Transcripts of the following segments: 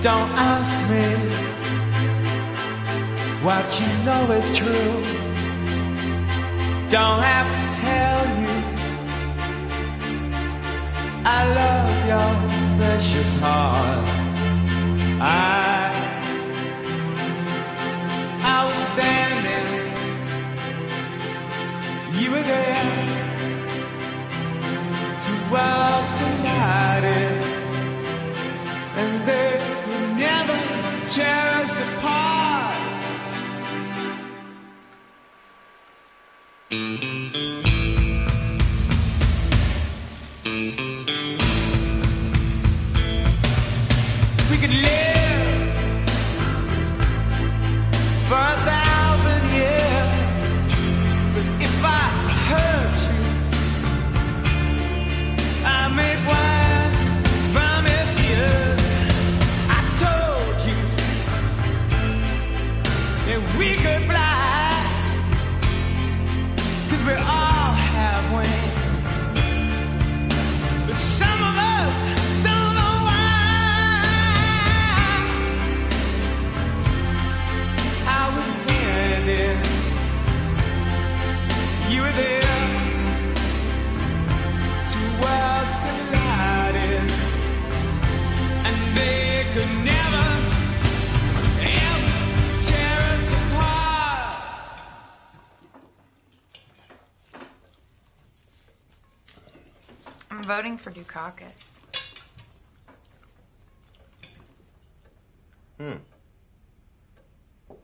Don't ask me what you know is true. Don't have to tell you I love your precious heart. I was standing, you were there, two worlds collided, and they could never tear us apart. We could live for 1,000 years, but if I hurt you, I make wine from your tears. I told you that we could fly, 'cause we all have wings, but some of us don't know why. I was standing, you were there, two worlds collided, and they could never, ever tear us apart. I'm voting for Dukakis.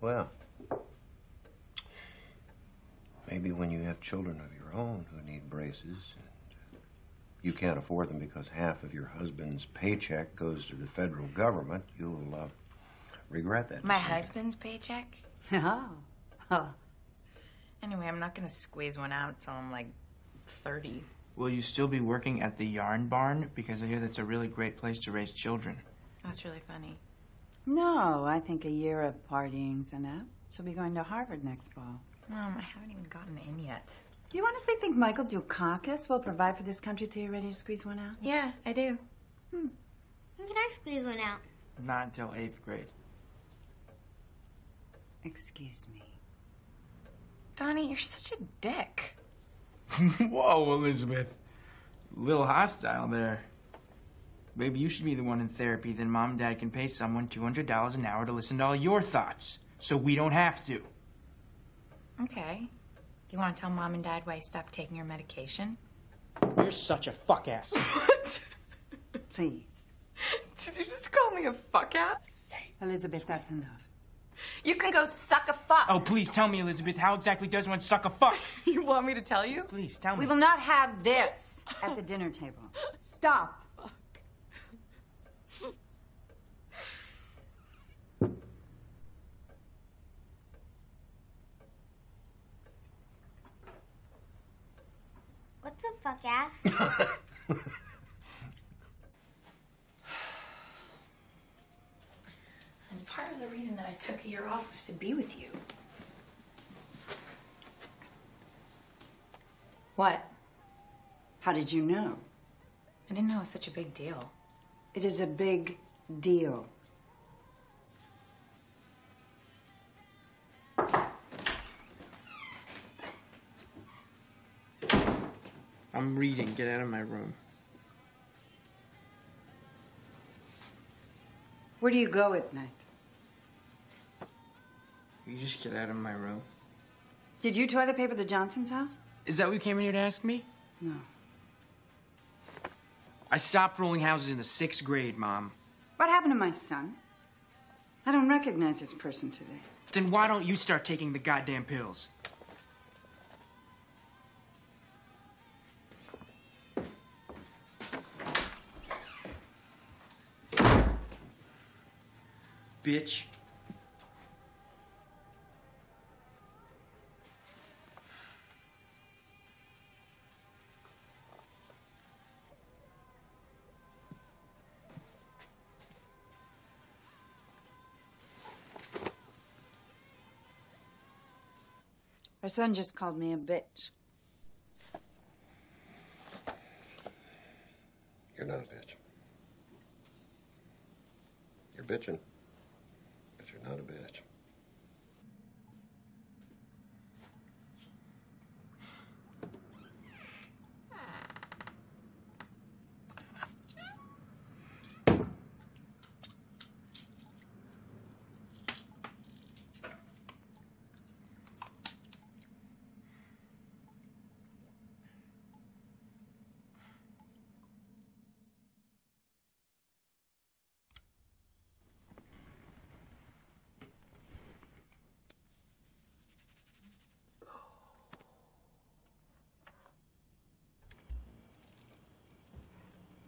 Well, maybe when you have children of your own who need braces, and you can't afford them because half of your husband's paycheck goes to the federal government, you'll regret that My decision. husband's paycheck? Oh. Anyway, I'm not gonna squeeze one out till I'm like 30. Will you still be working at the yarn barn? Because I hear that's a really great place to raise children. That's really funny. No, I think a year of partying's enough. She'll be going to Harvard next fall. Mom, I haven't even gotten in yet. Do you honestly think Michael Dukakis will provide for this country till you're ready to squeeze one out? Yeah, I do. When can I squeeze one out? Not until 8th grade. Excuse me. Donnie, you're such a dick. Whoa, Elizabeth. A little hostile there. Maybe you should be the one in therapy, then Mom and Dad can pay someone $200 an hour to listen to all your thoughts, so we don't have to. Okay. Do you want to tell Mom and Dad why you stopped taking your medication? You're such a fuck-ass. What? Please. Did you just call me a fuck-ass? Elizabeth, that's enough. You can go suck a fuck. Oh, please tell me, Elizabeth, how exactly does one suck a fuck? You want me to tell you? Please, tell me. We will not have this at the dinner table. Stop. What's a fuck ass? And part of the reason that I took a year off was to be with you. What? How did you know? I didn't know it was such a big deal. It is a big deal. I'm reading. Get out of my room. Where do you go at night? You just get out of my room. Did you toilet paper the Johnson's house? Is that what you came in here to ask me? No. I stopped rolling houses in the 6th grade, Mom. What happened to my son? I don't recognize this person today. Then why don't you start taking the goddamn pills? Bitch. Our son just called me a bitch. You're not a bitch. You're bitching, but you're not a bitch.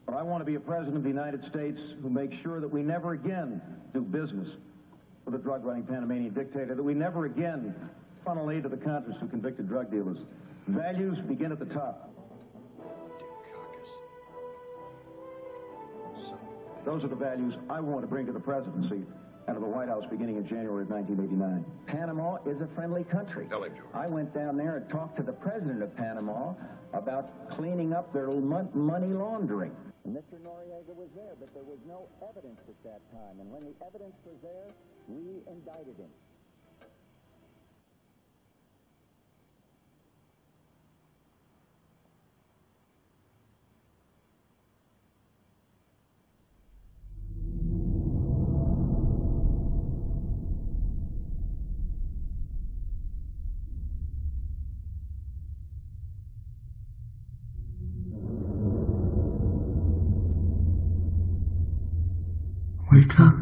I want to be a president of the United States who makes sure that we never again do business with a drug-running Panamanian dictator, that we never again funnel aid to the Contras who convicted drug dealers. Values begin at the top. Those are the values I want to bring to the presidency and to the White House beginning in January of 1989. Panama is a friendly country. Tell him, George. I went down there and talked to the president of Panama about cleaning up their money laundering. Mr. Noriega was there, but there was no evidence at that time. And when the evidence was there, we indicted him. Wake up.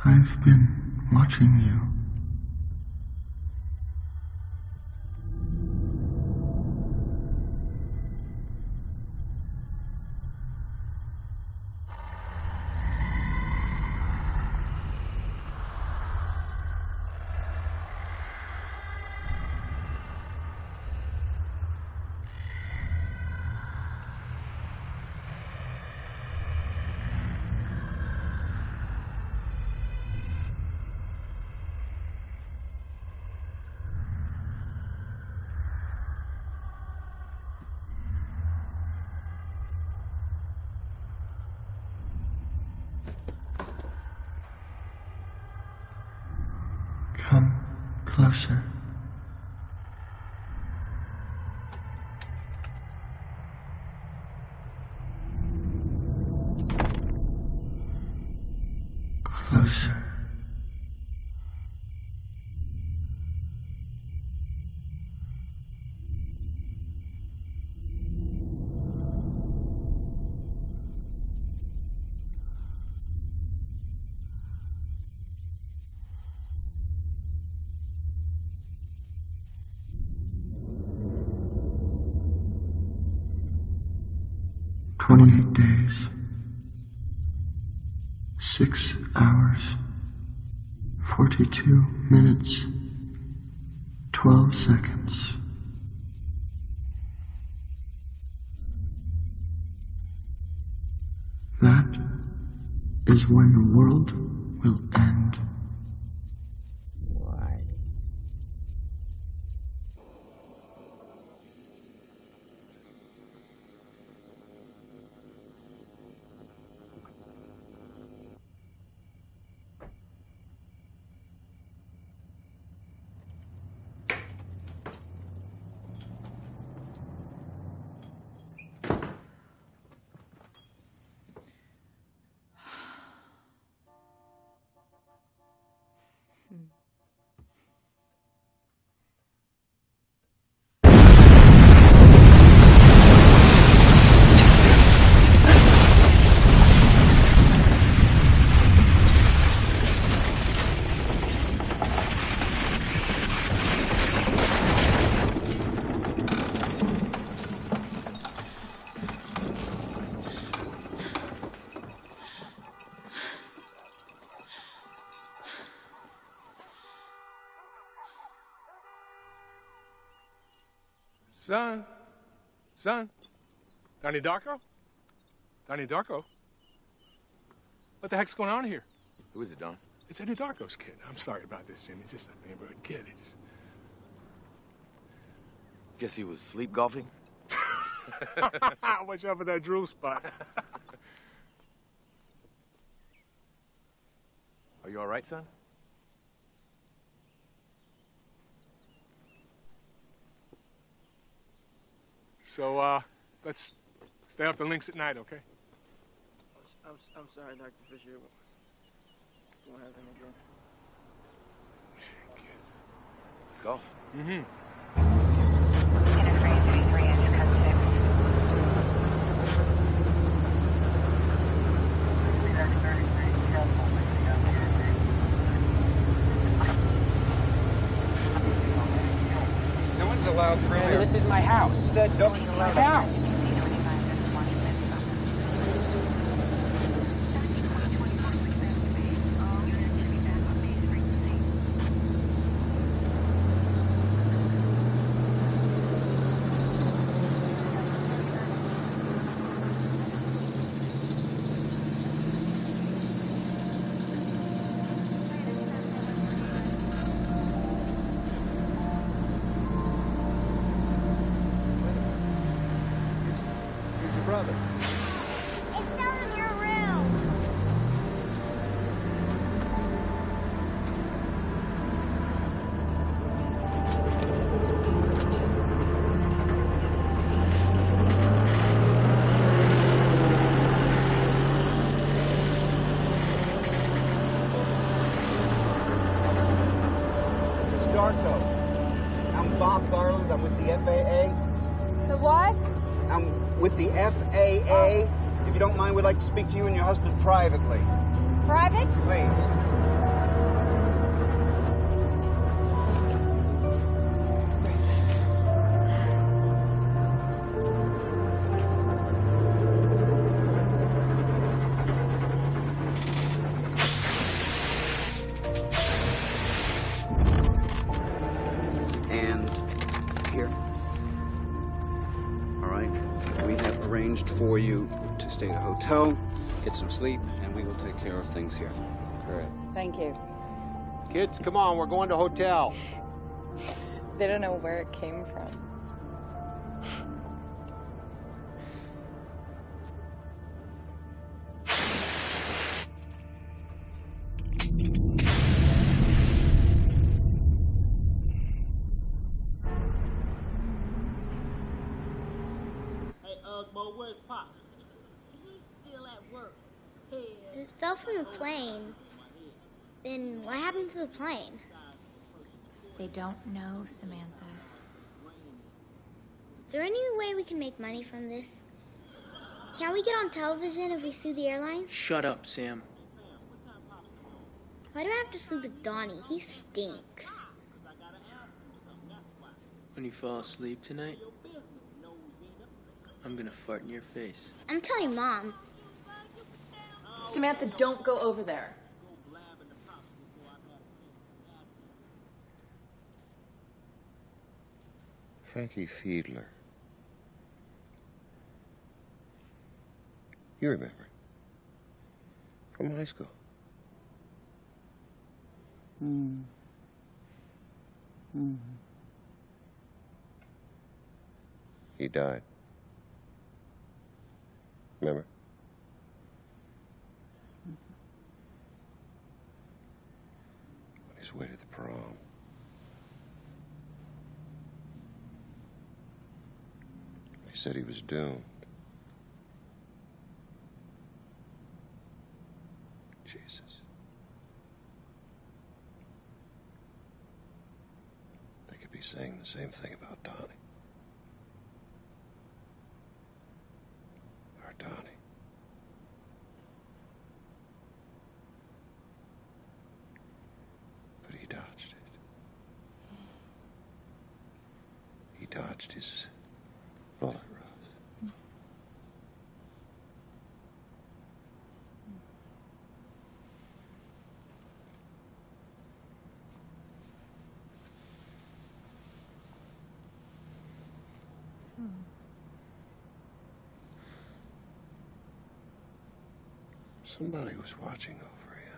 I've been watching you. Come closer. Closer. "28 days, 6 hours, 42 minutes, 12 seconds. That is when the world will end." Son? Son? Donnie Darko? Donnie Darko? What the heck's going on here? Who is it, Don? It's Eddie Darko's kid. I'm sorry about this, Jim. He's just a neighborhood kid. He just... Guess he was sleep golfing? Watch out for that drool spot. Are you all right, son? So, let's stay off the links at night, okay? I'm sorry, Dr. Fisher. Won't happen again. Let's golf. Mm-hmm. No one's allowed through. This is my house. Said no one's allowed. My house. Brother. It's still in your room. It's Darko. I'm Bob Garland. I'm with the FAA. The what? I'm with the FAA. If you don't mind, we'd like to speak to you and your husband privately. Private? Please. And here. All right. We have arranged for you to stay at a hotel, get some sleep, and we will take care of things here. All right. Thank you. Kids, come on. We're going to hotel. They don't know where it came from. Where's Pop? He's still at work. It fell from the plane. Then what happened to the plane? They don't know, Samantha. Is there any way we can make money from this? Can we get on television if we sue the airline? Shut up, Sam. Why do I have to sleep with Donnie? He stinks. When you fall asleep tonight, I'm gonna fart in your face. I'm telling Mom. Samantha, don't go over there. Frankie Fiedler. You remember. From high school. He died. Remember? On his way to the prom. They said he was doomed. Jesus. They could be saying the same thing about Donnie. Our Donnie. But he dodged it. He dodged his bullet, Rose. Somebody was watching over you.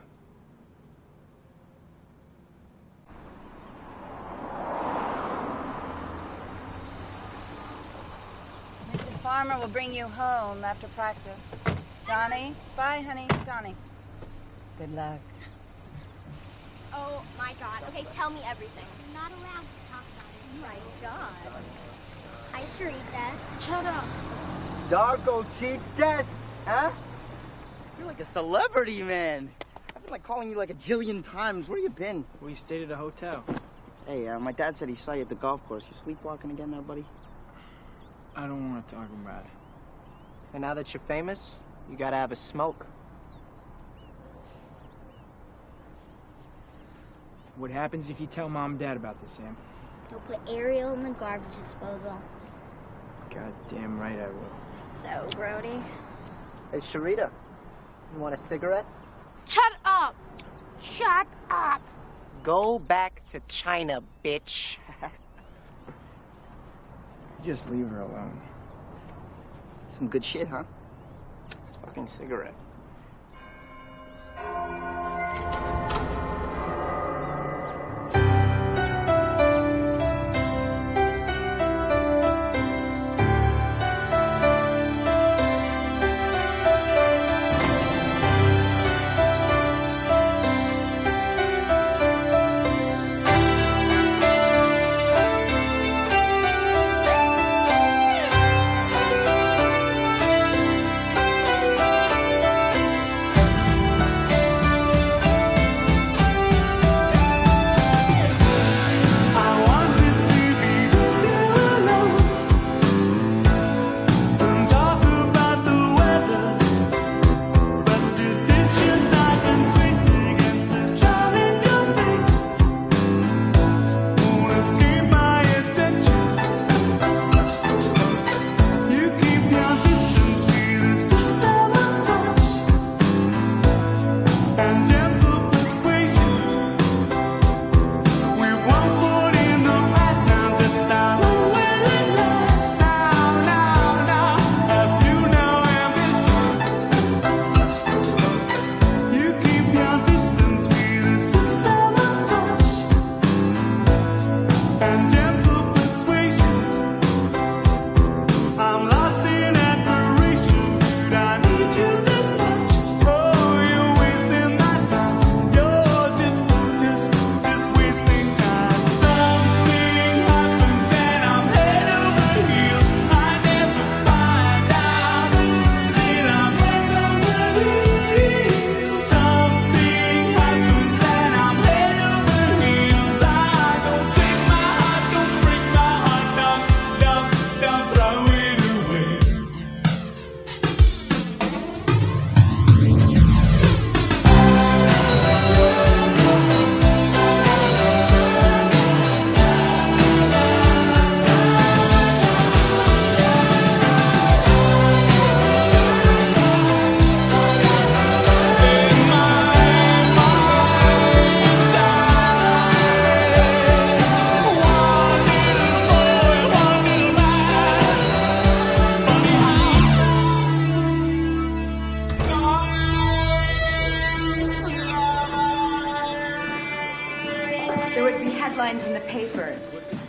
Mrs. Farmer will bring you home after practice. Donnie? Bye, honey. Donnie. Good luck. Oh, my God. Okay, tell me everything. I'm not allowed to talk about it. My God. Hi, Sharita. Shut up. Darko cheats death, huh? You're like a celebrity, man. I've been like calling you like a jillion times. Where you been? We stayed at a hotel. Hey, my dad said he saw you at the golf course. You sleepwalking again there, buddy? I don't want to talk about it. And now that you're famous, you gotta have a smoke. What happens if you tell Mom and Dad about this, Sam? They'll put Ariel in the garbage disposal. God damn right I will. So, Brody. Hey, Sharita, you want a cigarette? Shut up. Shut up. Go back to China, bitch. Just leave her alone. Some good shit, huh? It's a fucking cigarette.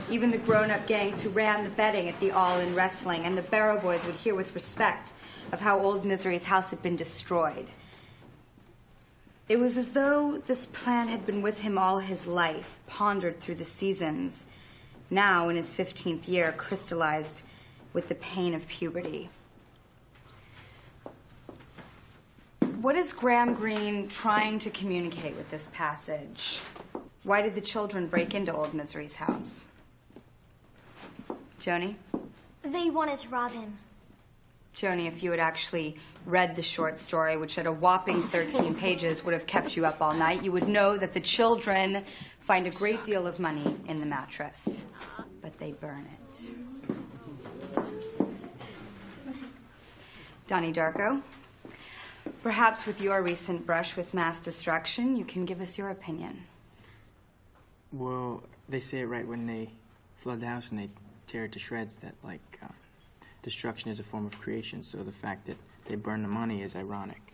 Even the grown-up gangs who ran the betting at the All-In Wrestling and the Barrow Boys would hear with respect of how old Misery's house had been destroyed. It was as though this plan had been with him all his life, pondered through the seasons, now in his 15th year, crystallized with the pain of puberty. What is Graham Greene trying to communicate with this passage? Why did the children break into old Misery's house? Joni? They wanted to rob him. Joni, if you had actually read the short story, which at a whopping 13 pages would have kept you up all night, you would know that the children find a great deal of money in the mattress, but they burn it. Donnie Darko, perhaps with your recent brush with mass destruction, you can give us your opinion. Well, they say it right when they flood the house and they tear it to shreds that, like, Destruction is a form of creation, so the fact that they burn the money is ironic.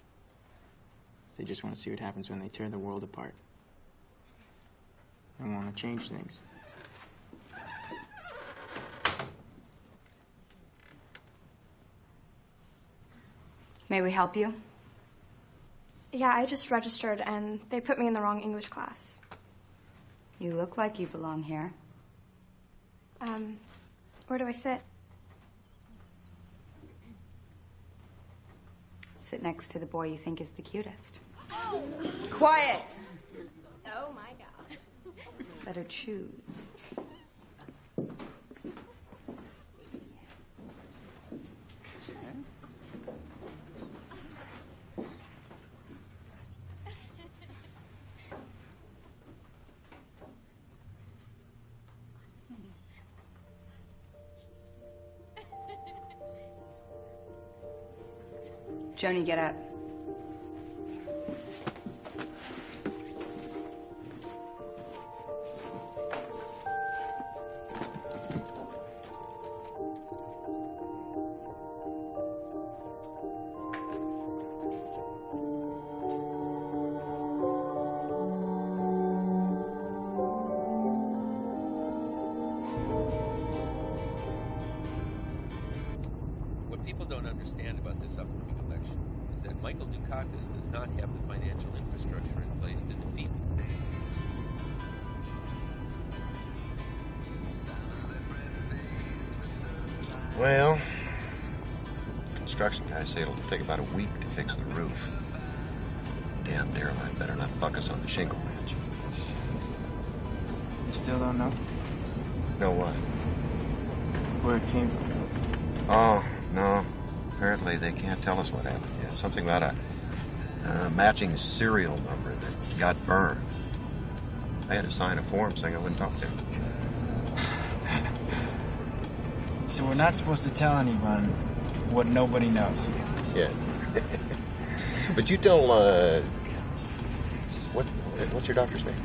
They just want to see what happens when they tear the world apart. They want to change things. May we help you? Yeah, I just registered and they put me in the wrong English class. You look like you belong here. Where do I sit? Sit next to the boy you think is the cutest. Quiet! Oh my God. Let her choose. Joni, get up. What people don't understand about this upcoming election is that Michael Dukakis does not have the financial infrastructure in place to defeat him. Well, construction guys say it'll take about a week to fix the roof. Damn Dearline better not fuck us on the shingle match. You still don't know? Know what? Where it came from. Oh, no. Apparently they can't tell us what happened yet. Something about a matching serial number that got burned. I had to sign a form saying I wouldn't talk to him. So we're not supposed to tell anyone what nobody knows. Yeah. But you tell, what's your doctor's name?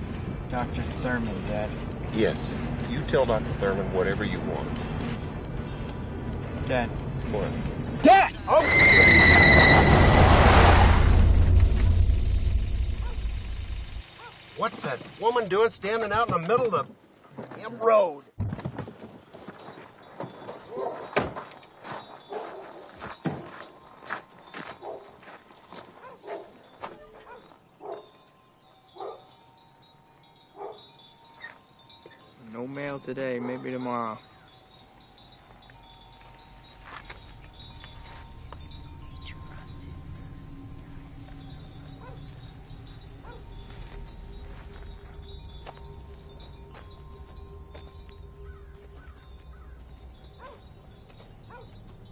Dr. Thurman, Dad. Yes. You tell Dr. Thurman whatever you want. Dad. What? Dad! Oh! What's that woman doing standing out in the middle of the damn road? No mail today, maybe tomorrow.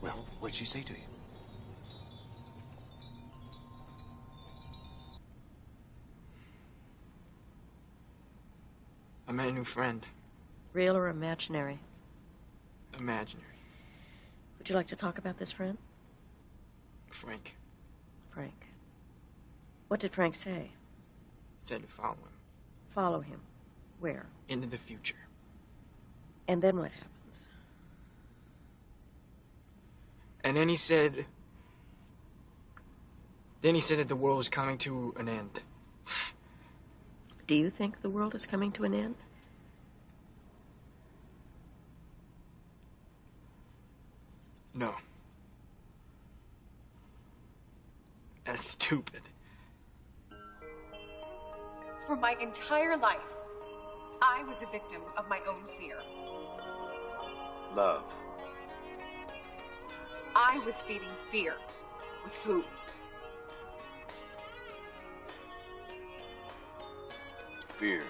Well, what'd she say to you? I met a new friend. Real or imaginary? Imaginary. Would you like to talk about this friend? Frank. Frank. What did Frank say? Said to follow him. Follow him. Where? Into the future. And then what happens? And then he said that the world was coming to an end. Do you think the world is coming to an end? No. That's stupid. For my entire life, I was a victim of my own fear. Love. I was feeding fear with food. Fear.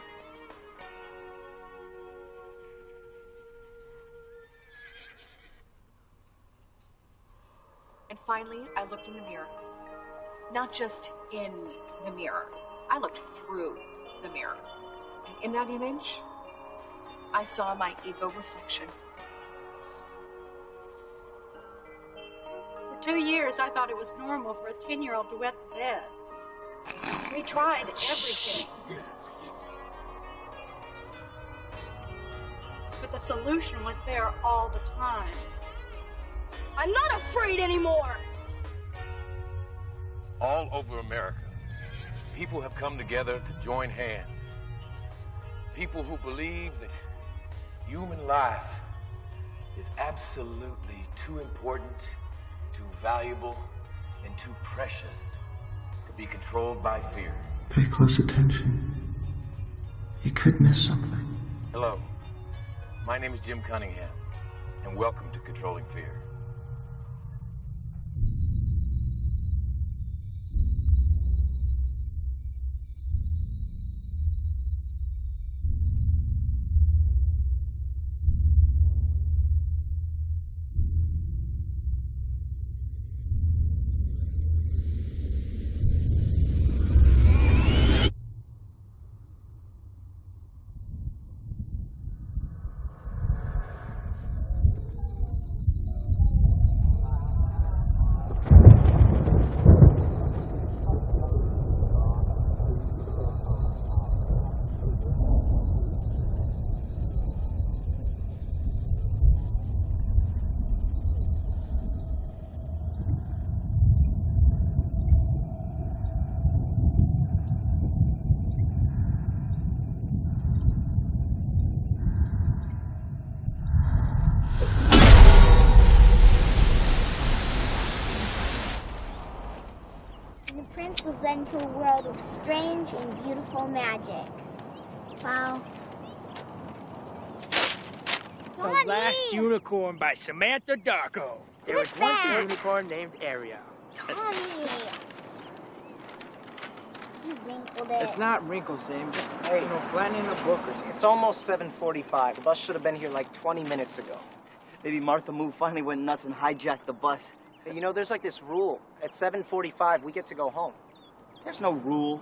And finally, I looked in the mirror. Not just in the mirror. I looked through the mirror. And in that image, I saw my ego reflection. For 2 years, I thought it was normal for a 10-year-old to wet the bed. We tried everything. But the solution was there all the time. I'm not afraid anymore! All over America, people have come together to join hands. People who believe that human life is absolutely too important, too valuable, and too precious to be controlled by fear. Pay close attention. You could miss something. Hello, my name is Jim Cunningham, and welcome to Controlling Fear. Was led into a world of strange and beautiful magic. Wow. The Last Unicorn by Samantha Darko. There was once a unicorn named Ariel. Tommy! You wrinkled it. It's not wrinkles, Sam. Just, flattening the book or something. It's almost 7:45. The bus should have been here like 20 minutes ago. Maybe Martha Moo finally went nuts and hijacked the bus. Hey, you know, there's like this rule. At 7:45, we get to go home. There's no rule.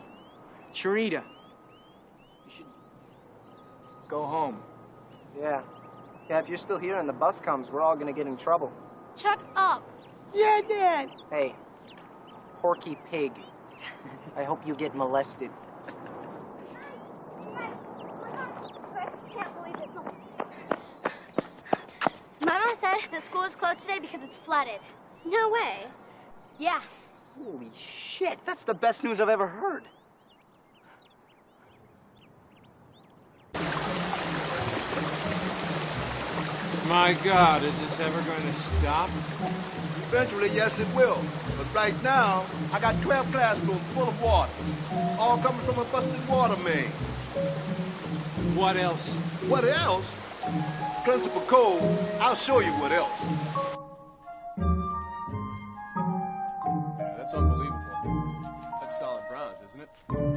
Sharita, you should go home. Yeah. Yeah, if you're still here and the bus comes, we're all gonna get in trouble. Shut up. Yeah, Dad. Hey, Porky Pig. I hope you get molested. Mama said the school is closed today because it's flooded. No way. Yeah. Holy shit, that's the best news I've ever heard. My God, is this ever going to stop? Eventually, yes, it will. But right now, I got 12 classrooms full of water, all coming from a busted water main. What else? What else? Principal Cole, I'll show you what else. That's unbelievable. That's solid bronze, isn't it?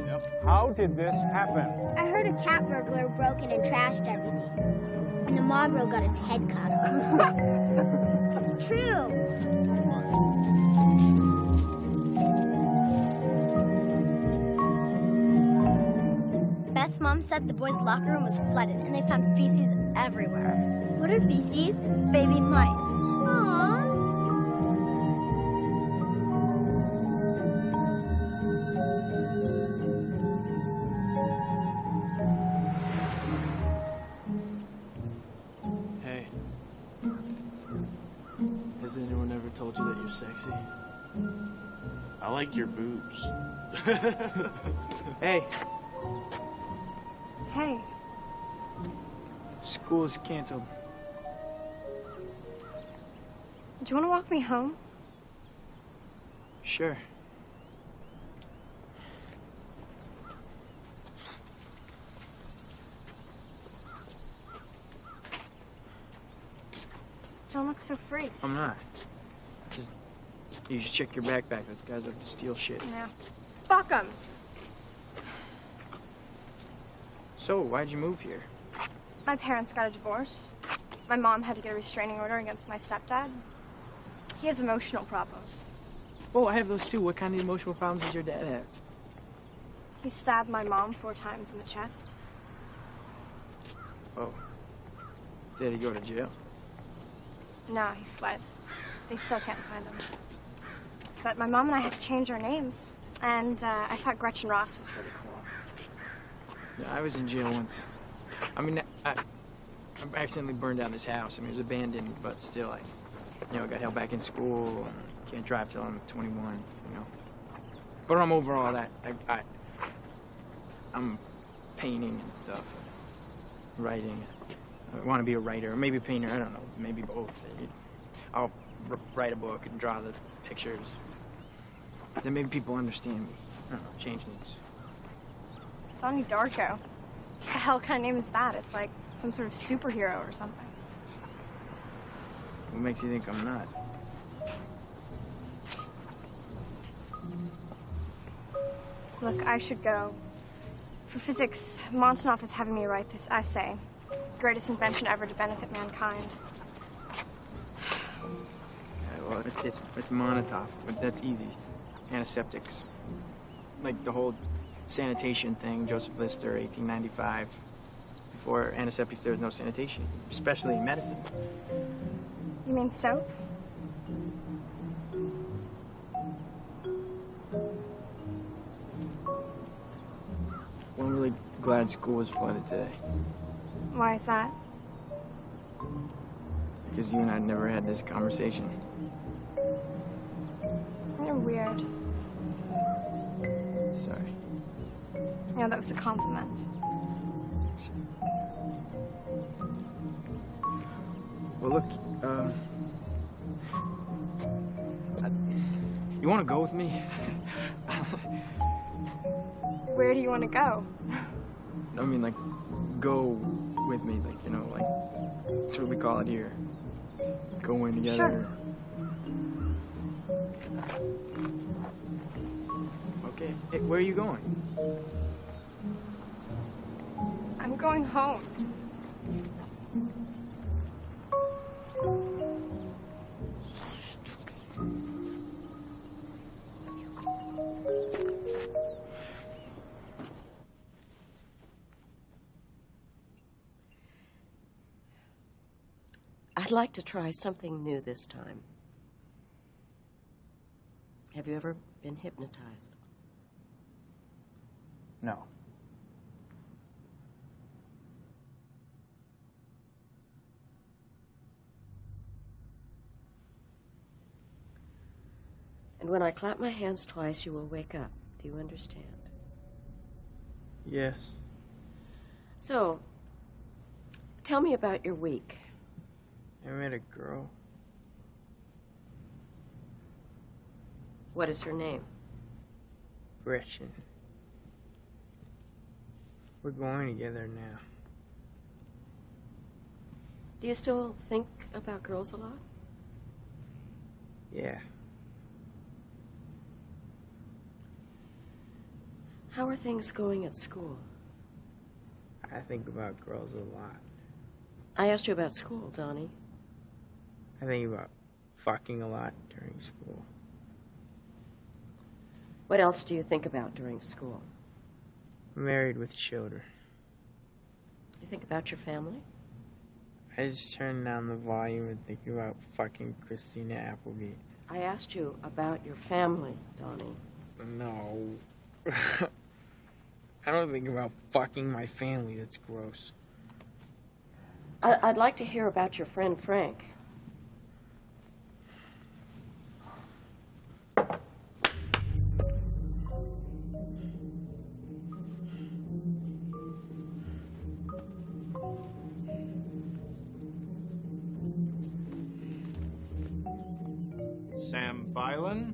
Yep. How did this happen? I heard a cat burglar broke in and trashed everything. And the mongrel got his head cut off. It's true. Beth's mom said the boys' locker room was flooded and they found feces everywhere. What are feces? Baby mice. Aww. Hey. Has anyone ever told you that you're sexy? I like your boobs. Hey. Hey. School's canceled. Do you want to walk me home? Sure. Don't look so freaked. I'm not. Just, you should check your backpack. Those guys have to steal shit. Yeah. Fuck them. So, why'd you move here? My parents got a divorce. My mom had to get a restraining order against my stepdad. He has emotional problems. Oh, I have those too. What kind of emotional problems does your dad have? He stabbed my mom 4 times in the chest. Oh. Did he go to jail? No, he fled. They still can't find him. But my mom and I had to change our names. And I thought Gretchen Ross was really cool. Yeah, I was in jail once. I mean, I accidentally burned down this house. I mean, it was abandoned, but still, You know, I got held back in school. Can't drive till I'm 21, you know. But I'm over all that. I'm painting and stuff, writing. I want to be a writer, or maybe a painter, I don't know, maybe both. I'll write a book and draw the pictures. Then maybe people understand me. I don't know, change things. Donnie Darko. What the hell kind of name is that? It's like some sort of superhero or something. What makes you think I'm not? Look, I should go. For physics, Monsonoff is having me write this essay. Greatest invention ever to benefit mankind. Well, it's Monotov, but that's easy. Antiseptics. Like the whole sanitation thing, Joseph Lister, 1895. Before antiseptics, there was no sanitation, especially in medicine. You mean soap? Well, I'm really glad school was flooded today. Why is that? Because you and I never had this conversation. You're weird. Sorry. Yeah, that was a compliment. Well, look, you want to go with me? Where do you want to go? I mean, like, go with me, like, you know, like, that's what we call it here. Going together. Sure. Okay. Hey, where are you going? I'm going home. I'd like to try something new this time. Have you ever been hypnotized? No. And when I clap my hands twice, you will wake up. Do you understand? Yes. So, tell me about your week. I met a girl. What is her name? Gretchen. We're going together now. Do you still think about girls a lot? Yeah. How are things going at school? I think about girls a lot. I asked you about school, Donnie. I think about fucking a lot during school. What else do you think about during school? Married with children. You think about your family? I just turn down the volume and think about fucking Christina Applegate. I asked you about your family, Donnie. No. I don't think about fucking my family. That's gross. I'd like to hear about your friend Frank. Sam Bylan.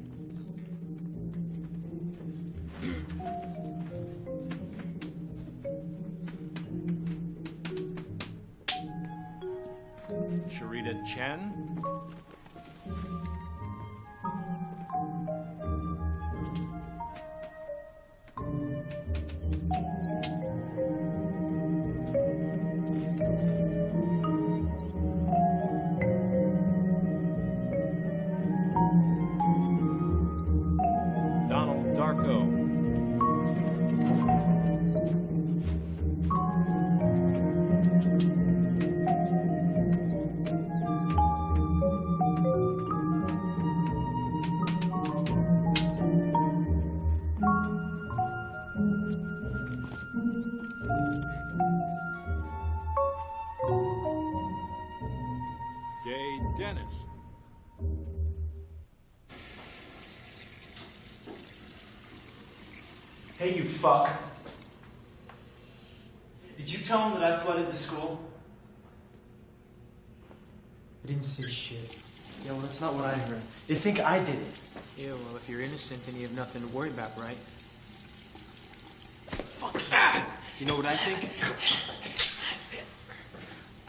Sharita Chen. Donald Darko. Gay Dennis. Hey, you fuck. Did you tell him that I flooded the school? I didn't say shit. Yeah, well, that's not what I heard. They think I did it. Yeah, well, if you're innocent, then you have nothing to worry about, right? Fuck yeah! You know what I think?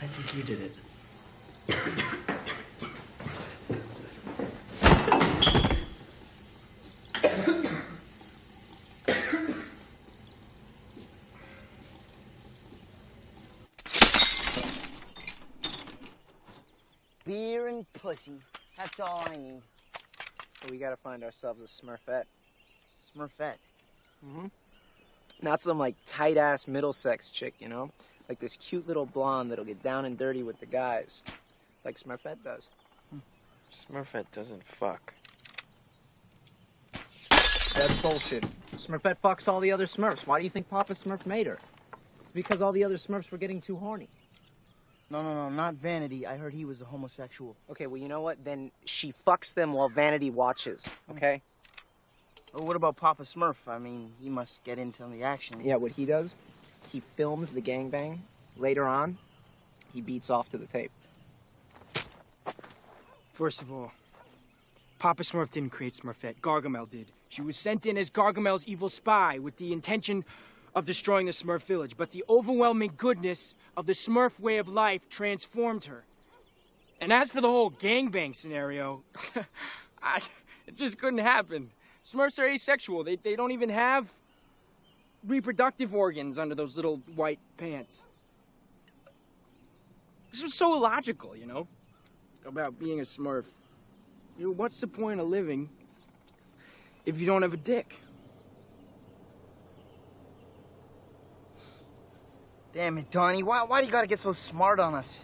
I think you did it. Beer and pussy. That's all I need. So we gotta find ourselves a Smurfette. Smurfette? Mm-hmm. Not some, like, tight-ass Middlesex chick, you know? Like this cute little blonde that'll get down and dirty with the guys. Like Smurfette does. Smurfette doesn't fuck. That's bullshit. Smurfette fucks all the other Smurfs. Why do you think Papa Smurf made her? Because all the other Smurfs were getting too horny. No, not Vanity. I heard he was a homosexual. Okay, well, you know what? Then she fucks them while Vanity watches, okay? Well, what about Papa Smurf? I mean, he must get into the action. Yeah, what he does, he films the gangbang. Later on, he beats off to the tape. First of all, Papa Smurf didn't create Smurfette. Gargamel did. She was sent in as Gargamel's evil spy with the intention of destroying the Smurf village. But the overwhelming goodness of the Smurf way of life transformed her. And as for the whole gangbang scenario, it just couldn't happen. Smurfs are asexual. They don't even have reproductive organs under those little white pants. This was so illogical, you know, about being a Smurf. You know, what's the point of living if you don't have a dick? Damn it, Donnie. Why do you gotta get so smart on us?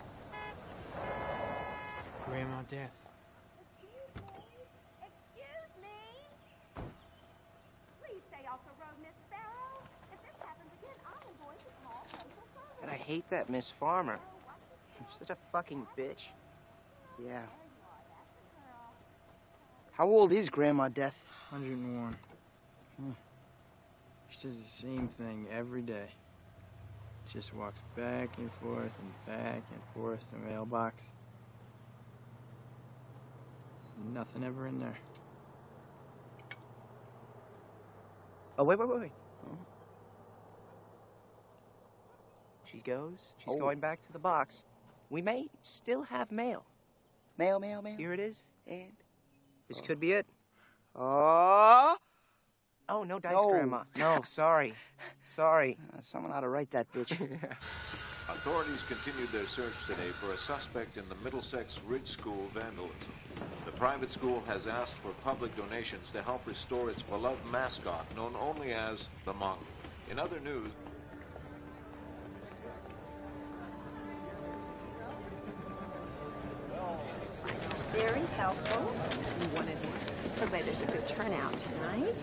Grandma Death. And I hate that Miss Farmer. She's such a fucking bitch. Yeah. How old is Grandma Death? 101. She does the same thing every day. Just walks back and forth to the mailbox. Nothing ever in there. Oh, wait. Oh. She goes. She's going back to the box. We may still have mail. Mail. Here it is. And? This could be it. Oh! Oh, no dice, Grandma. No, sorry. Someone ought to write that bitch. Authorities continued their search today for a suspect in the Middlesex Ridge School vandalism. The private school has asked for public donations to help restore its beloved mascot, known only as the Monkey. In other news... Very helpful. So glad there's a good turnout tonight.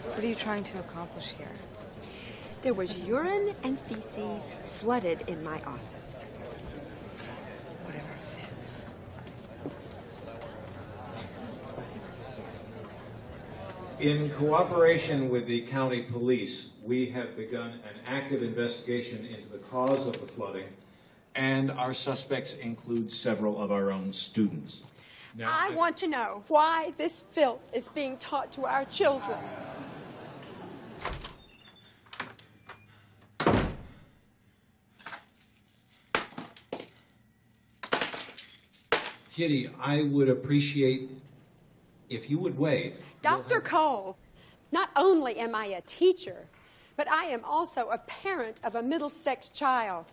What are you trying to accomplish here? There was urine and feces flooded in my office. Whatever fits. In cooperation with the county police, we have begun an active investigation into the cause of the flooding, and our suspects include several of our own students. Now, I want to know why this filth is being taught to our children. Kitty, I would appreciate if you would wait. Dr. Cole, not only am I a teacher, but I am also a parent of a Middlesex child.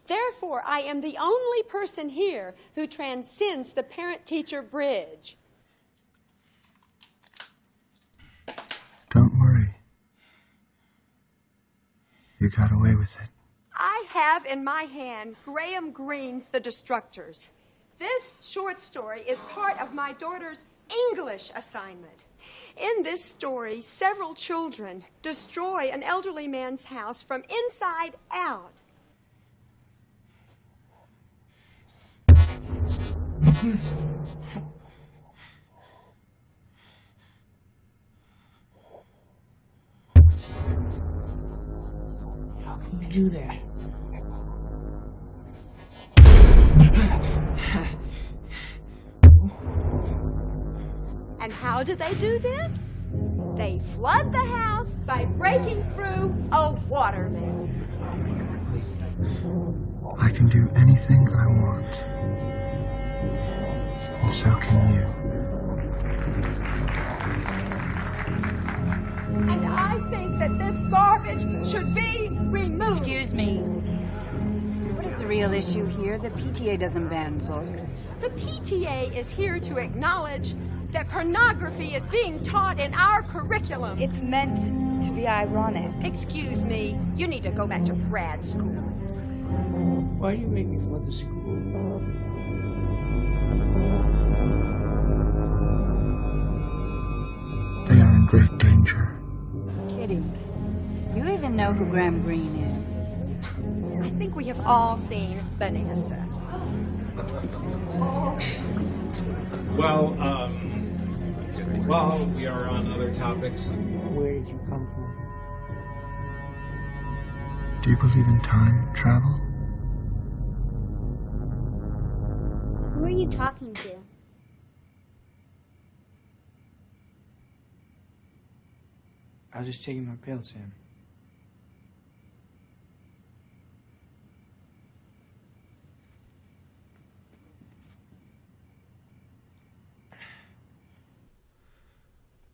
Therefore, I am the only person here who transcends the parent-teacher bridge. Don't worry. You got away with it. I have in my hand Graham Greene's The Destructors. This short story is part of my daughter's English assignment. In this story, several children destroy an elderly man's house from inside out. do that? And how do they do this? They flood the house by breaking through a water main. I can do anything I want. And so can you. And I think that this garbage should be removed. Excuse me. What is the real issue here? The PTA doesn't ban books. The PTA is here to acknowledge that pornography is being taught in our curriculum. It's meant to be ironic. Excuse me, you need to go back to grad school. Why do you make me flood the school? They are in great danger. Kitty, you even know who Graham Greene is? I think we have all seen Bonanza. Well, while we are on other topics, Where did you come from? Do you believe in time travel? Who are you talking to? I was just taking my pills, Sam.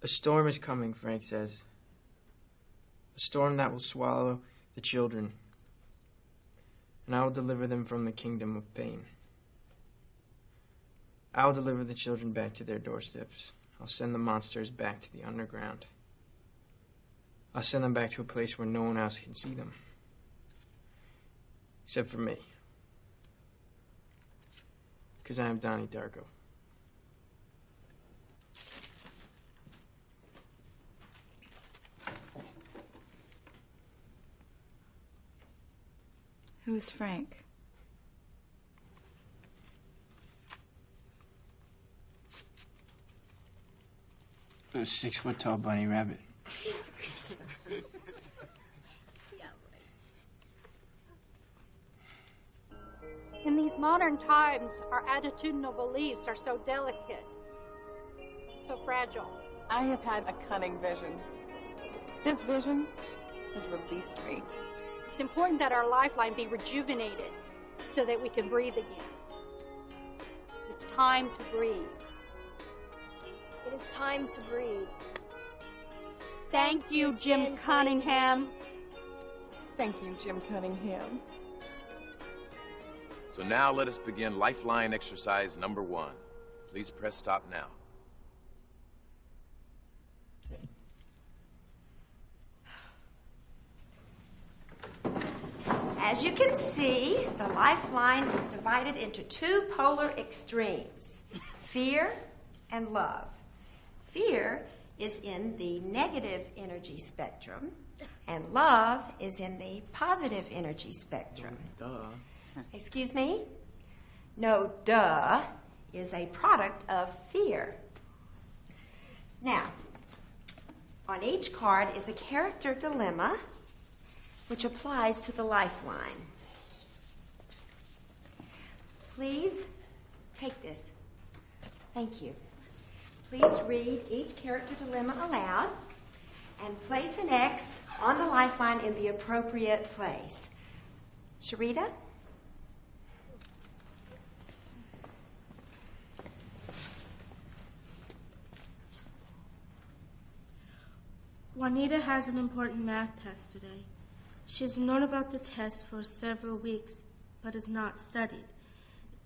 A storm is coming, Frank says. A storm that will swallow the children, and I will deliver them from the kingdom of pain. I will deliver the children back to their doorsteps. I'll send the monsters back to the underground. I'll send them back to a place where no one else can see them. Except for me. Because I am Donnie Darko. Who is Frank? A 6-foot-tall bunny rabbit. In these modern times, our attitudinal beliefs are so delicate, so fragile. I have had a cunning vision. This vision has released me. It's important that our lifeline be rejuvenated so that we can breathe again. It's time to breathe. It is time to breathe. Thank you, Jim Cunningham. Thank you, Jim Cunningham. So now let us begin Lifeline exercise number 1. Please press stop now. As you can see, the lifeline is divided into two polar extremes, fear and love. Fear is in the negative energy spectrum, and love is in the positive energy spectrum. Duh. Excuse me? No, duh is a product of fear. Now, on each card is a character dilemma which applies to the lifeline. Please take this. Thank you. Please read each character dilemma aloud and place an X on the lifeline in the appropriate place. Sharita? Juanita has an important math test today. She's known about the test for several weeks, but has not studied.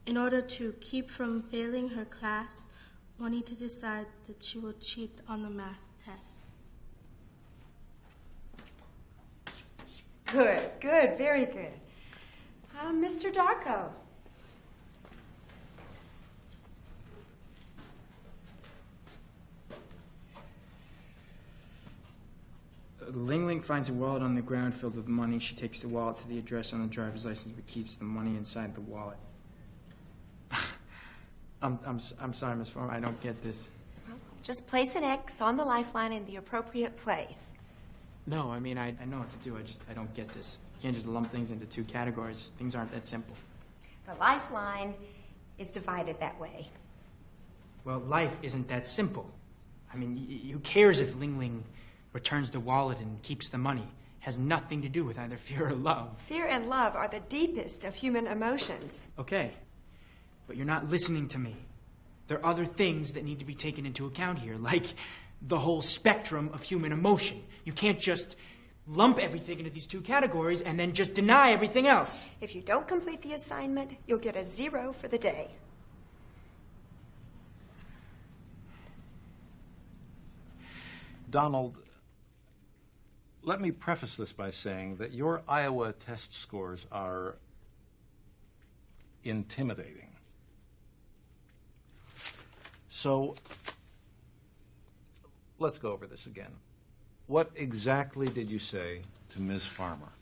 In order to keep from failing her class, Juanita decided that she will cheat on the math test. Good, good, very good. Mr. Darko. Ling Ling finds a wallet on the ground filled with money. She takes the wallet to the address on the driver's license but keeps the money inside the wallet. I'm sorry, Miss Farmer, I don't get this. Just place an X on the lifeline in the appropriate place. No, I mean, I know what to do. I don't get this. You can't just lump things into two categories. Things aren't that simple. The lifeline is divided that way. Well, life isn't that simple. I mean, who cares if Ling Ling returns the wallet and keeps the money? Has nothing to do with either fear or love. Fear and love are the deepest of human emotions. Okay, but you're not listening to me. There are other things that need to be taken into account here, like the whole spectrum of human emotion. You can't just lump everything into these two categories and then just deny everything else. If you don't complete the assignment, you'll get a 0 for the day. Donald, let me preface this by saying that your Iowa test scores are intimidating. So, let's go over this again. What exactly did you say to Ms. Farmer?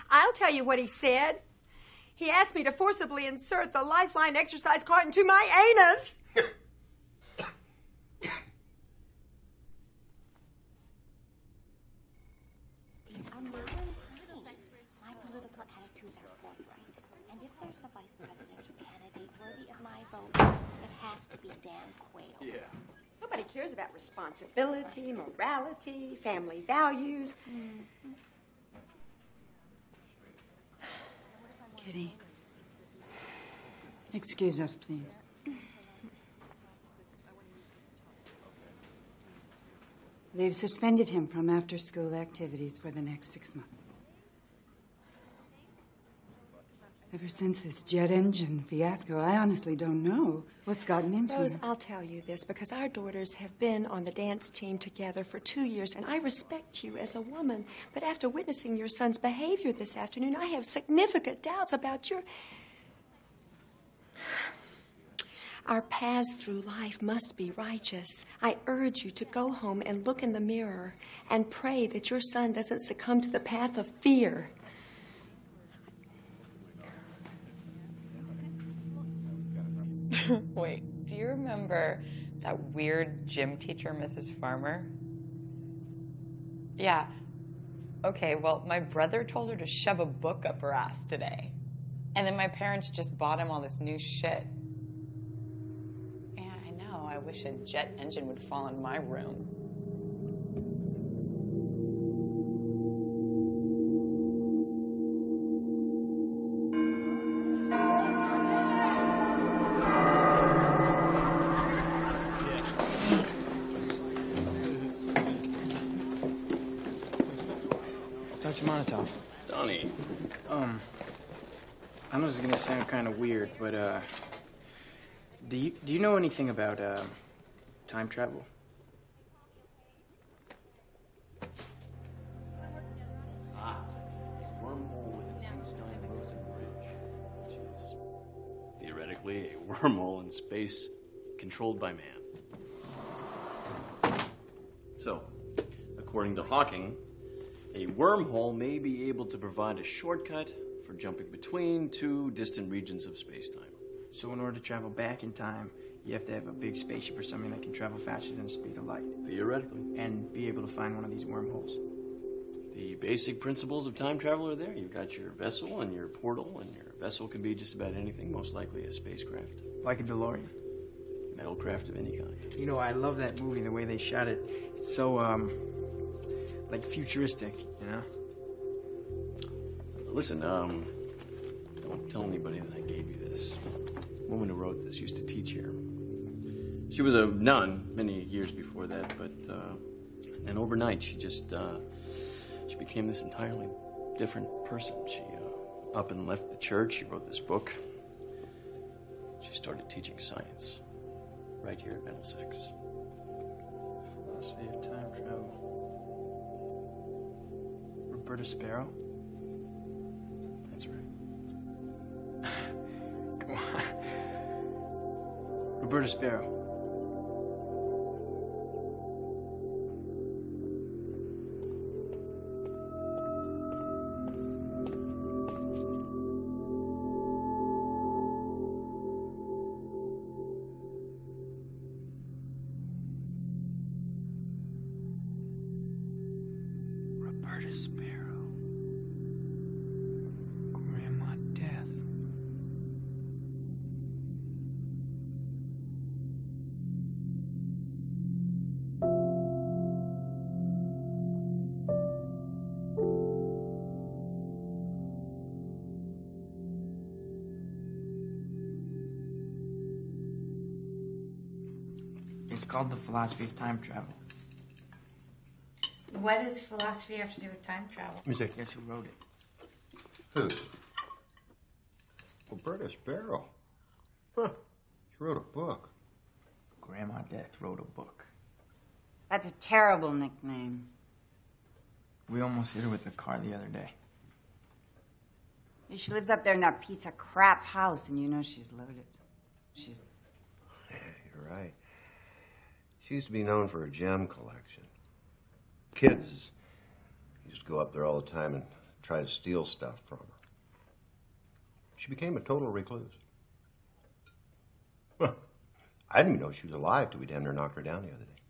I'll tell you what he said. He asked me to forcibly insert the lifeline exercise card into my anus. My political attitudes are forthright, and if there's a vice presidential candidate worthy of my vote, it has to be Dan Quayle. Yeah. Nobody cares about responsibility, morality, family values. Kitty. Excuse us, please. They've suspended him from after-school activities for the next 6 months. Ever since this jet engine fiasco, I honestly don't know what's gotten into Rose, him. I'll tell you this because our daughters have been on the dance team together for 2 years, and I respect you as a woman. But after witnessing your son's behavior this afternoon, I have significant doubts about your... Our paths through life must be righteous. I urge you to go home and look in the mirror and pray that your son doesn't succumb to the path of fear. Wait, do you remember that weird gym teacher, Mrs. Farmer? Yeah. Okay, well, my brother told her to shove a book up her ass today. And then my parents just bought him all this new shit. Yeah, I know. I wish a jet engine would fall in my room. Dr. Monotov. Donnie. I know this is gonna sound kind of weird, but do you know anything about time travel? Wormhole with Einstein-Rosen bridge, which is theoretically a wormhole in space controlled by man. So, according to Hawking, a wormhole may be able to provide a shortcut for jumping between two distant regions of space-time. So in order to travel back in time, you have to have a big spaceship or something that can travel faster than the speed of light. Theoretically. And be able to find one of these wormholes. The basic principles of time travel are there. You've got your vessel and your portal, and your vessel can be just about anything, most likely a spacecraft. Like a DeLorean. Metalcraft of any kind. You know, I love that movie, the way they shot it. It's so, like futuristic, you know? Listen, don't tell anybody that I gave you this. The woman who wrote this used to teach here. She was a nun many years before that, but and overnight she just she became this entirely different person. She up and left the church. She wrote this book. She started teaching science right here at Middlesex. Philosophy of time travel. Roberta Sparrow? That's right. Come on. Roberta Sparrow. Roberta Sparrow. Grandma Death. It's called The Philosophy of Time Travel. What does philosophy have to do with time travel? Let me see. Guess who wrote it? Who? Roberta Sparrow. Huh. She wrote a book. Grandma Death wrote a book. That's a terrible nickname. We almost hit her with the car the other day. She lives up there in that piece of crap house, and you know she's loaded. She's... Yeah, you're right. She used to be known for her gem collection. Kids used to go up there all the time and try to steal stuff from her. She became a total recluse. Well, I didn't even know she was alive till we damn near knocked her down the other day.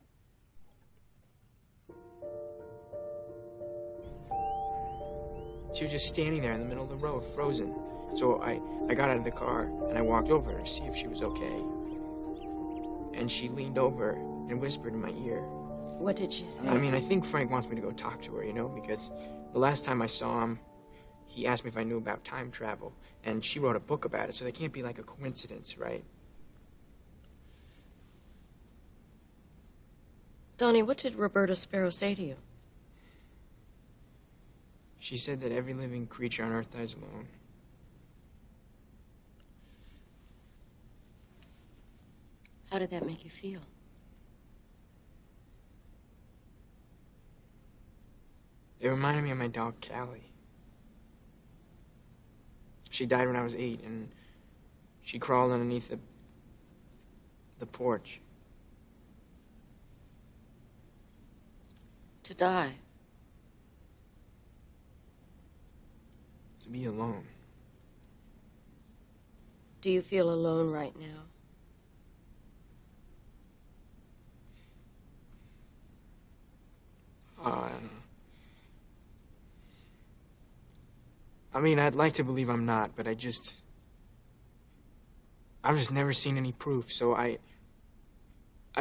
She was just standing there in the middle of the road, frozen. So I got out of the car and I walked over to see if she was okay. And she leaned over and whispered in my ear. What did she say? I mean, I think Frank wants me to go talk to her, you know, because the last time I saw him, he asked me if I knew about time travel, and she wrote a book about it, so they can't be like a coincidence, right? Donnie, what did Roberta Sparrow say to you? She said that every living creature on Earth dies alone. How did that make you feel? It reminded me of my dog, Callie. She died when I was 8, and she crawled underneath the porch. To die? To be alone. Do you feel alone right now? I mean, I'd like to believe I'm not, but I've just never seen any proof, so I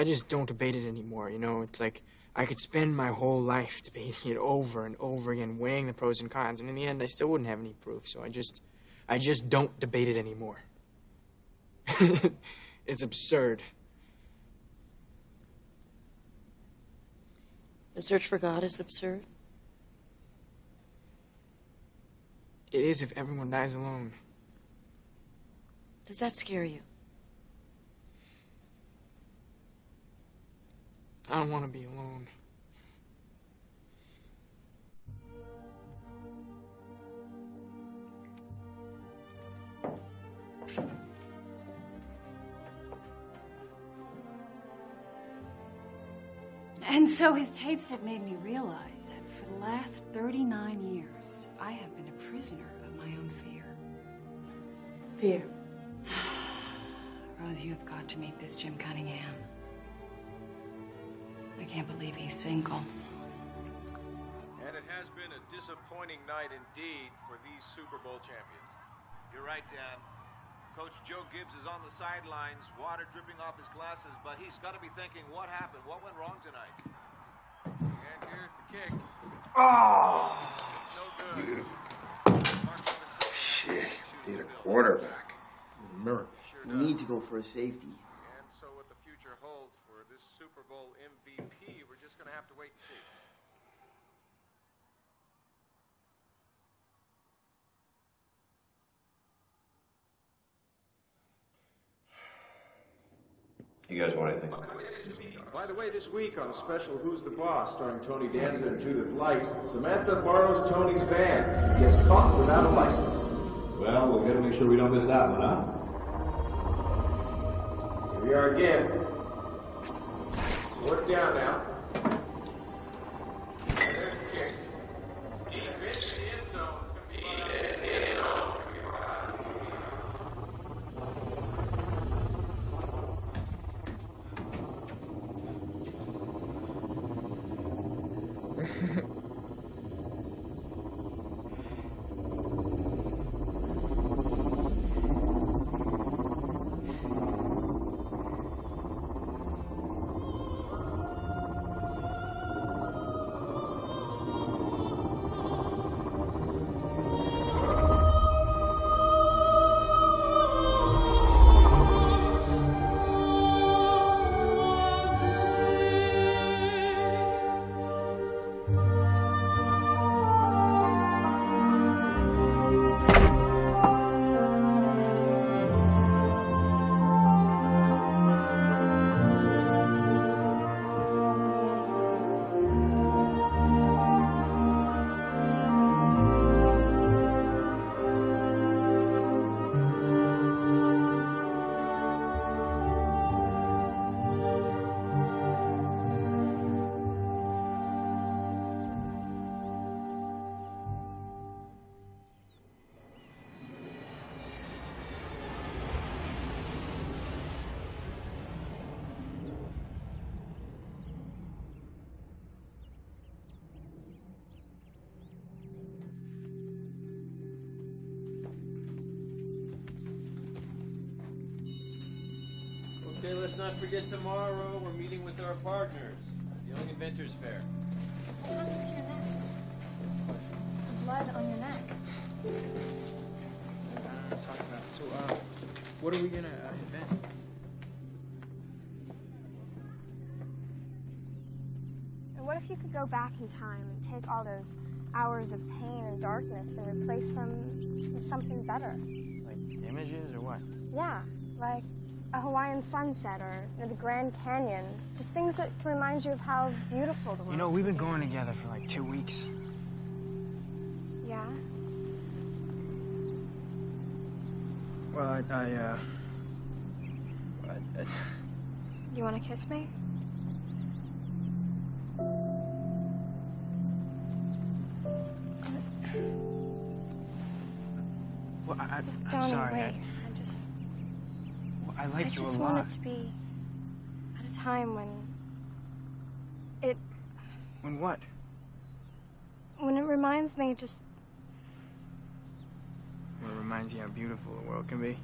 just don't debate it anymore, you know? It's like I could spend my whole life debating it over and over again, weighing the pros and cons, and in the end, I still wouldn't have any proof, so I just don't debate it anymore. It's absurd. The search for God is absurd? It is if everyone dies alone. Does that scare you? I don't want to be alone. And so his tapes have made me realize that for the last 39 years, I have been a prisoner of my own fear. Fear? Rose, you have got to meet this Jim Cunningham. I can't believe he's single. And it has been a disappointing night indeed for these Super Bowl champions. You're right, Dan. Coach Joe Gibbs is on the sidelines, water dripping off his glasses, but he's got to be thinking, what happened? What went wrong tonight? And here's the kick. Oh! No good. Shit, need a quarterback. Miracle. We need to go for a safety. And so what the future holds for this Super Bowl MVP, we're just going to have to wait and see. You guys want anything? By the way, this week on a special Who's the Boss, starring Tony Danza and Judith Light, Samantha borrows Tony's van. He gets caught without a license. Well, we gotta make sure we don't miss that one, huh? Here we are again. Work down now. There's the kick. Deep into the end zone. Okay, let's not forget tomorrow we're meeting with our partners at the Young Inventors Fair. What happened to your neck? The blood on your neck. Talk about it. So, what are we gonna invent? And what if you could go back in time and take all those hours of pain and darkness and replace them with something better? Like images or what? Yeah, like a Hawaiian sunset or the Grand Canyon. Just things that can remind you of how beautiful the world is. You know, we've been going together for like 2 weeks. Yeah? Well, You want to kiss me? Well, I'm Donnie, sorry. wait. I like you a just lot. want it to be at a time when it... When what? When it reminds me just... Well, it reminds you how beautiful the world can be.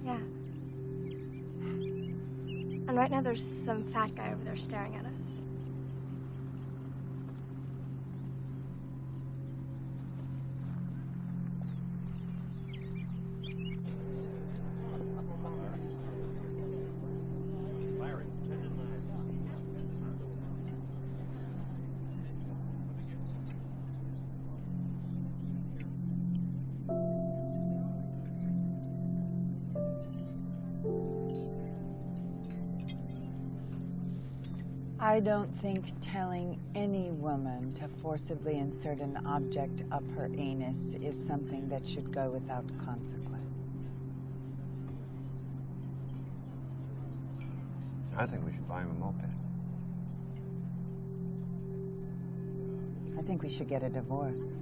Yeah. And right now there's some fat guy over there staring at us. I don't think telling any woman to forcibly insert an object up her anus is something that should go without consequence. I think we should buy him a moped. I think we should get a divorce.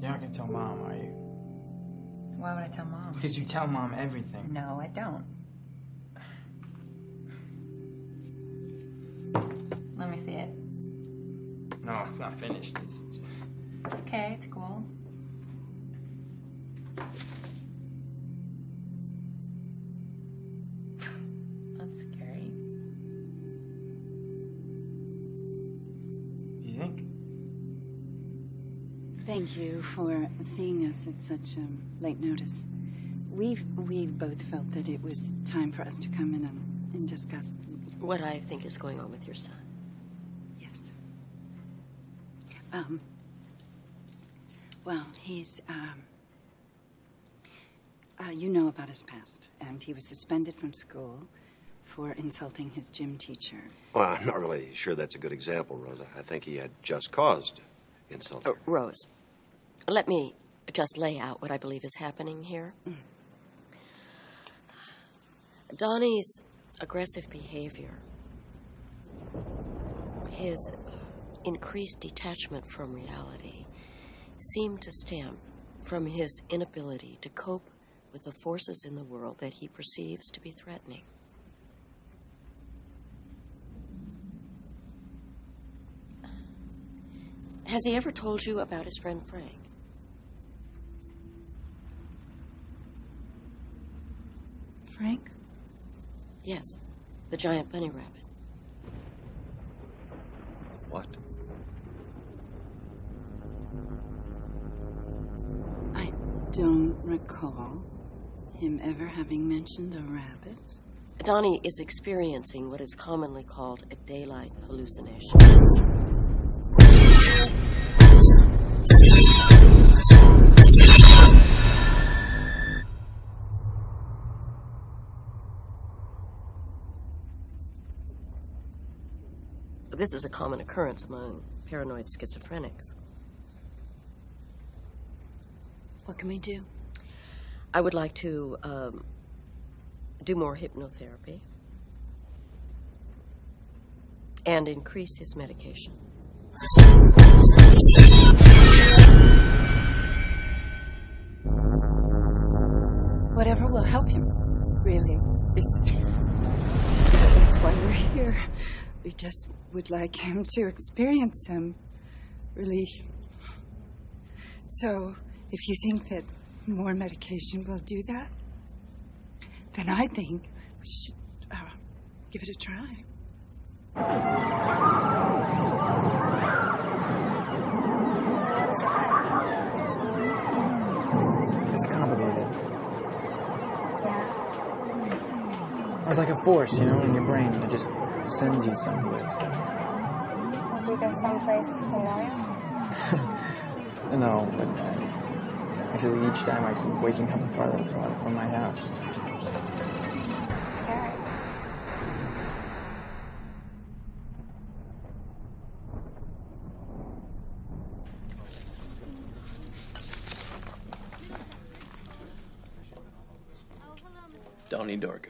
You're not gonna tell Mom, are you? Why would I tell Mom? Because you tell Mom everything. No, I don't. Let me see it. No, it's not finished. It's Okay, it's cool. That's scary. You think? Thank you for seeing us at such late notice. We've both felt that it was time for us to come in and discuss What I think is going on with your son. Yes. Well, he's, you know about his past, and he was suspended from school for insulting his gym teacher. Well, I'm not really sure that's a good example, Rosa. I think he had just cause to insult her. Rose, let me just lay out what I believe is happening here. Donnie's aggressive behavior, his increased detachment from reality, seemed to stem from his inability to cope with the forces in the world that he perceives to be threatening. Has he ever told you about his friend Frank? Frank? Yes, the giant bunny rabbit. What? I don't recall him ever having mentioned a rabbit. Donnie is experiencing what is commonly called a daylight hallucination. This is a common occurrence among paranoid schizophrenics. What can we do? I would like to do more hypnotherapy and increase his medication. Whatever will help him, really. It's why we're here. We just would like him to experience some relief. So, if you think that more medication will do that, then I think we should give it a try. It's complicated. It's like a force, you know, in your brain. It just sends you someplace. Do you go someplace familiar? No, but actually each time I keep waking up farther and farther from my house. It's scary. Donnie Darko.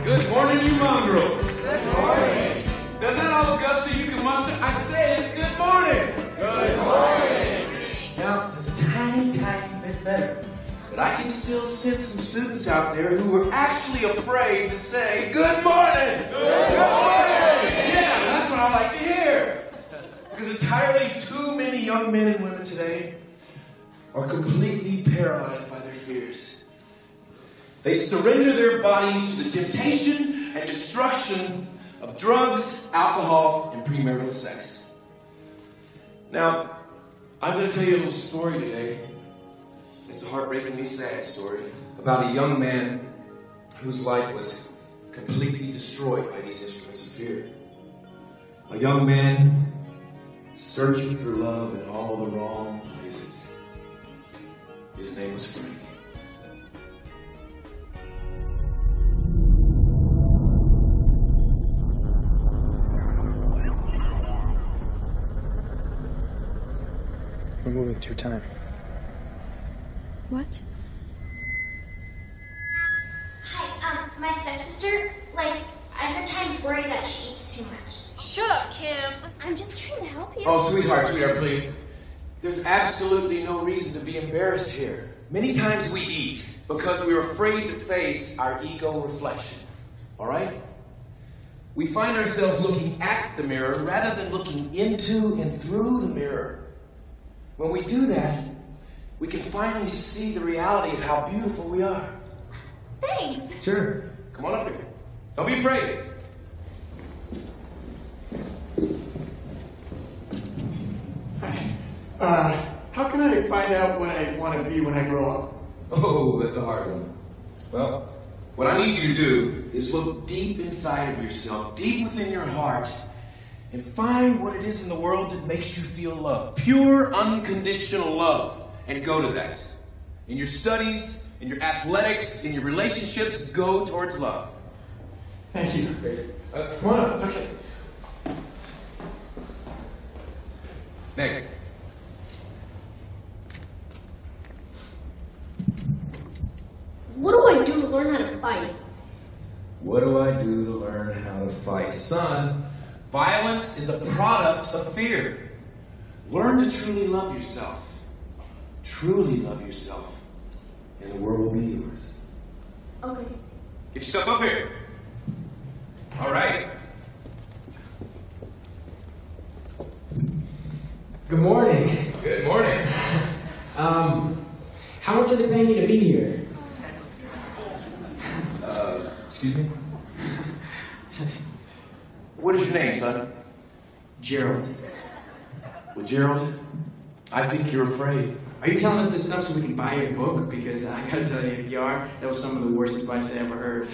Good morning, you mongrels. Good morning. Does that all gusto you can muster? I said good morning. Good morning. Now, it's a tiny, tiny bit better. But I can still sense some students out there who are actually afraid to say good morning. Good morning. Yeah, that's what I like to hear. Because entirely too many young men and women today are completely paralyzed by their fears. They surrender their bodies to the temptation and destruction of drugs, alcohol, and premarital sex. Now, I'm going to tell you a little story today. It's a heartbreakingly sad story about a young man whose life was completely destroyed by these instruments of fear. A young man searching for love in all the wrong places. His name was Frank. We're moving through time. What? Hi, my stepsister, I sometimes worry that she eats too much. Shut up, Kim. I'm just trying to help you. Oh, sweetheart, please. There's absolutely no reason to be embarrassed here. Many times we eat because we're afraid to face our ego reflection. All right? We find ourselves looking at the mirror rather than looking into and through the mirror. When we do that, we can finally see the reality of how beautiful we are. Thanks. Sure. Come on up here. Don't be afraid. How can I find out what I want to be when I grow up? Oh, that's a hard one. Well, what I need you to do is look deep inside of yourself, deep within your heart, and find what it is in the world that makes you feel love. Pure, unconditional love. And go to that. In your studies, in your athletics, in your relationships, go towards love. Thank you. Come on up. Okay. Next. What do I do to learn how to fight? What do I do to learn how to fight? Son, violence is a product of fear. Learn to truly love yourself. Truly love yourself, and the world will be yours. Okay. Get yourself up here. All right. Good morning. Good morning. How much are they paying you to be here? Excuse me? What is your name, son? Gerald. Well, Gerald, I think you're afraid. Are you telling us this stuff so we can buy your book? Because I gotta tell you, if you are, that was some of the worst advice I ever heard.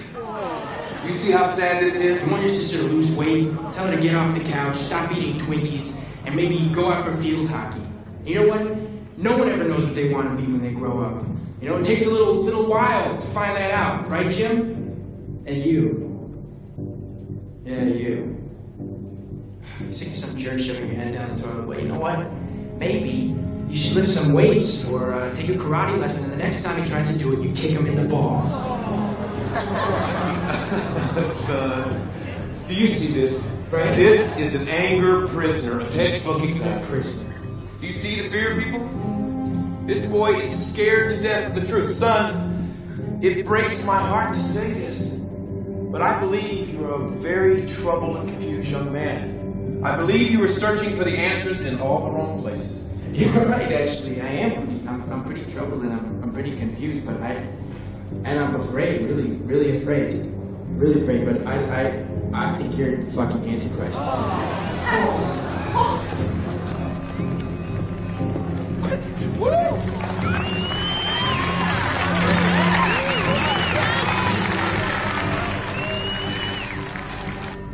You see how sad this is? I want your sister to lose weight, tell her to get off the couch, stop eating Twinkies, and maybe go out for field hockey. You know what? No one ever knows what they want to be when they grow up. You know, it takes a little while to find that out, right, Jim? And you. Yeah, you. You're sick of some jerk shoving your head down the toilet. Well, you know what? Maybe you should lift some weights or take a karate lesson, and the next time he tries to do it, you kick him in the balls. Son, Do you see this? Frank? This is an anger prisoner, a textbook example. Prisoner. Do you see the fear, people? This boy is scared to death of the truth. Son, it breaks my heart to say this, but I believe you're a very troubled and confused young man. I believe you are searching for the answers in all the wrong places. You're right, actually. I am. I'm pretty troubled and I'm pretty confused, but I'm afraid, really afraid. Really afraid, but I think you're fucking Antichrist.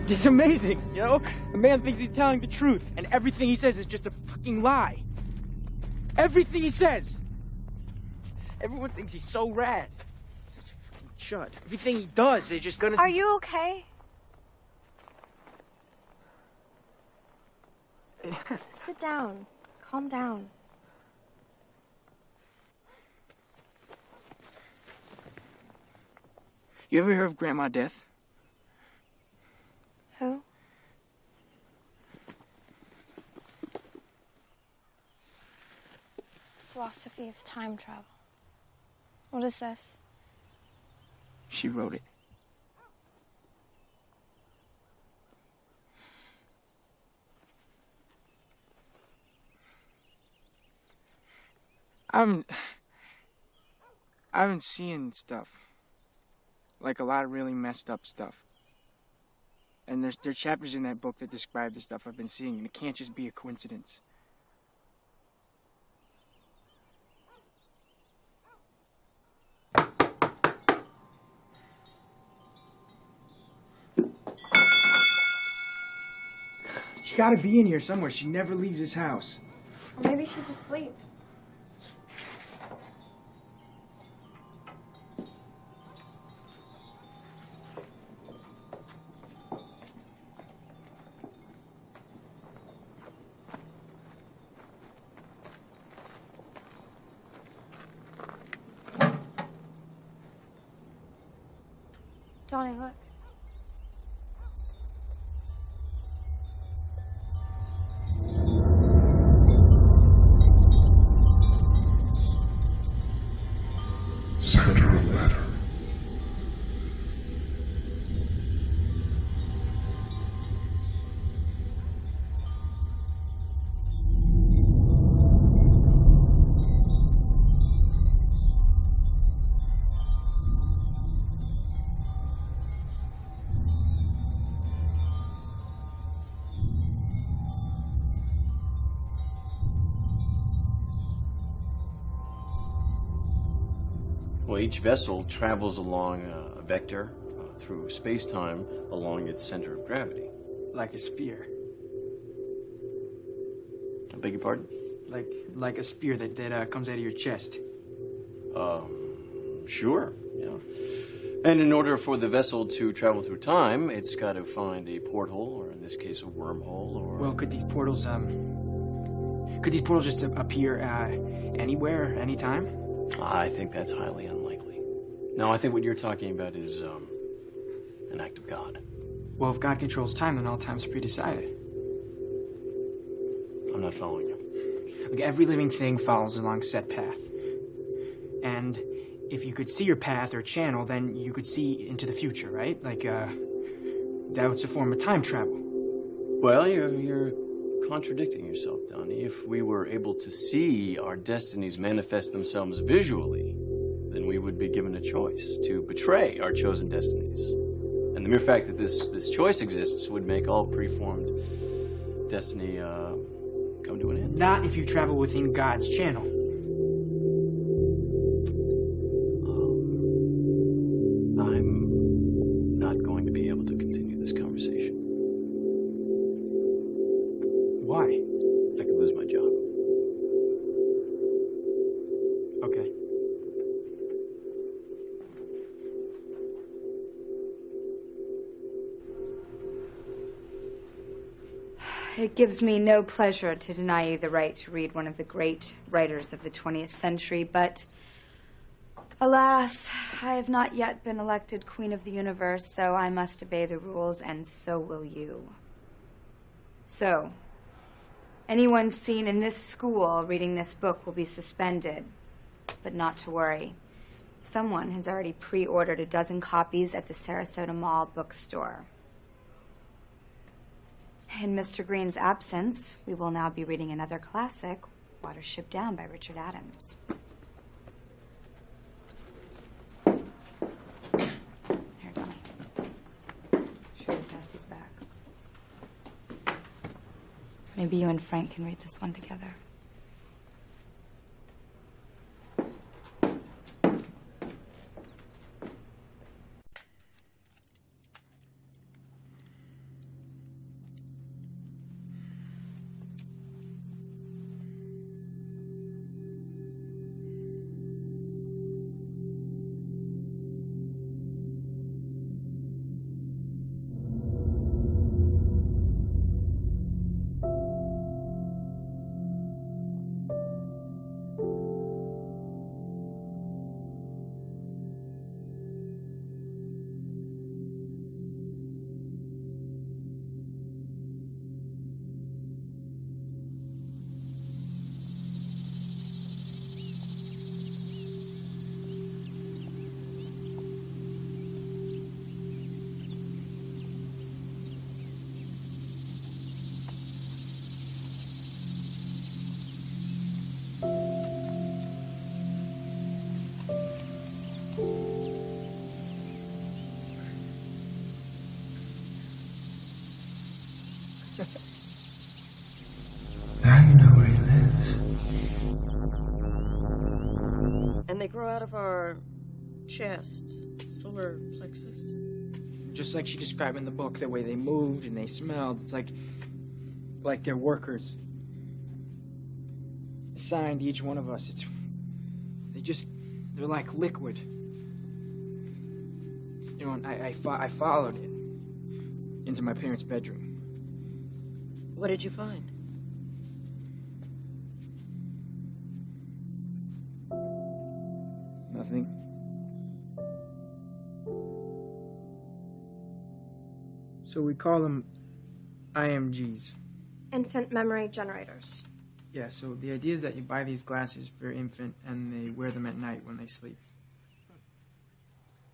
It's amazing, you know? A man thinks he's telling the truth, and everything he says is just a fucking lie. Everything he says. Everyone thinks he's so rad. Such a fucking chud. Everything he does, they're just gonna... Are you okay? Sit down. Calm down. You ever heard of Grandma Death? Who? Philosophy of time travel. What is this? She wrote it. I've been seeing stuff. Like a lot of really messed up stuff. And there are chapters in that book that describe the stuff I've been seeing, and it can't just be a coincidence. She gotta be in here somewhere. She never leaves this house. Or maybe she's asleep. Donnie, look. Send her a letter. Well, each vessel travels along a vector through space-time along its center of gravity. Like a spear. I beg your pardon? Like a spear that comes out of your chest. Sure, yeah. And in order for the vessel to travel through time, it's got to find a porthole, or in this case, a wormhole, or... Well, could these portals just appear anywhere, anytime? I think that's highly unlikely. No, I think what you're talking about is an act of God. Well, if God controls time, then all time's pre-decided. I'm not following you. Like, every living thing follows along set path. And if you could see your path or channel, then you could see into the future, right? Like, that's a form of time travel. Well, you're contradicting yourself, Donnie. If we were able to see our destinies manifest themselves visually, then we would be given a choice to betray our chosen destinies. And the mere fact that this choice exists would make all preformed destiny come to an end. Not if you travel within God's channel. I'm not going to be able to continue this conversation. Why? I could lose my job. Okay. It gives me no pleasure to deny you the right to read one of the great writers of the 20th century, but alas, I have not yet been elected Queen of the Universe, so I must obey the rules, and so will you. So, anyone seen in this school reading this book will be suspended. But not to worry. Someone has already pre-ordered a dozen copies at the Sarasota Mall bookstore. In Mr. Green's absence, we will now be reading another classic, Watership Down by Richard Adams. Here, Donnie. Sure, pass this back. Maybe you and Frank can read this one together. Now you know where he lives. And they grow out of our chest, solar plexus. Just like she described in the book, the way they moved and they smelled, it's like they're workers. Assigned to each one of us. They're like liquid. You know, and I followed it into my parents' bedroom. What did you find? Nothing. So we call them IMGs. Infant memory generators. Yeah, so the idea is that you buy these glasses for your infant and they wear them at night when they sleep.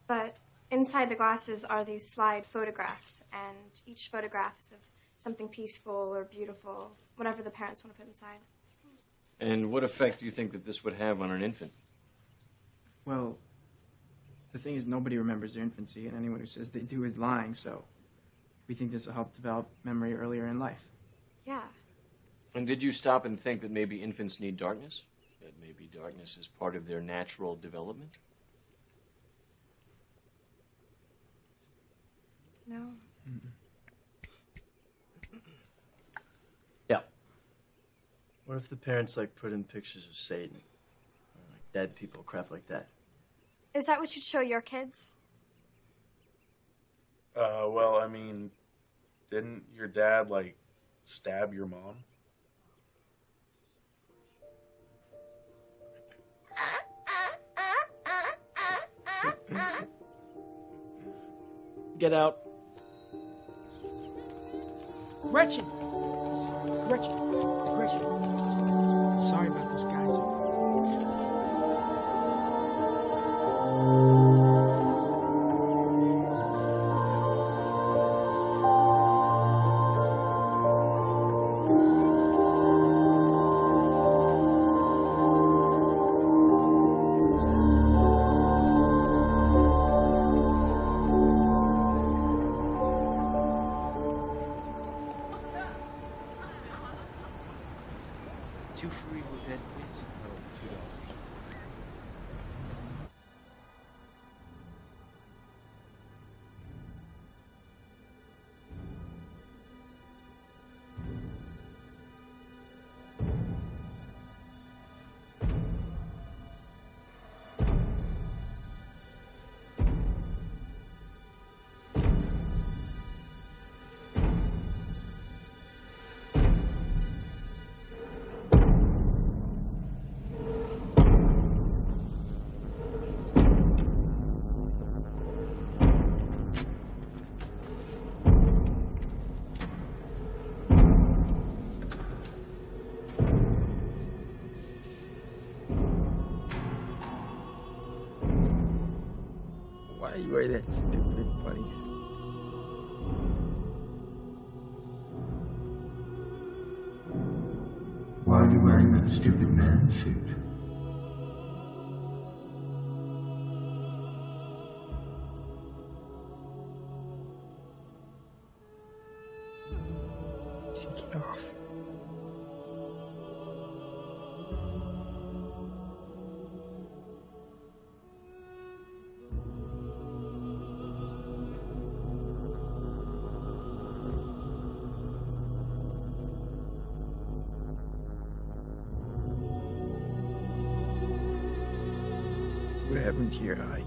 But inside the glasses are these slide photographs, and each photograph is of something peaceful or beautiful, whatever the parents want to put inside. And what effect do you think that this would have on an infant? Well, the thing is nobody remembers their infancy, and anyone who says they do is lying, so we think this will help develop memory earlier in life. Yeah. And did you stop and think that maybe infants need darkness? That maybe darkness is part of their natural development? No. Yeah. What if the parents, like, put in pictures of Satan? Or, like, dead people, crap like that? Is that what you'd show your kids? Well, I mean, didn't your dad, like, stab your mom? Get out. Gretchen! Gretchen! Sorry about those guys. Two for Evil Dead, please. Oh, $2. wear that stupid bunny suit? Why are you wearing that stupid man suit? Take it off. What happened to your eye?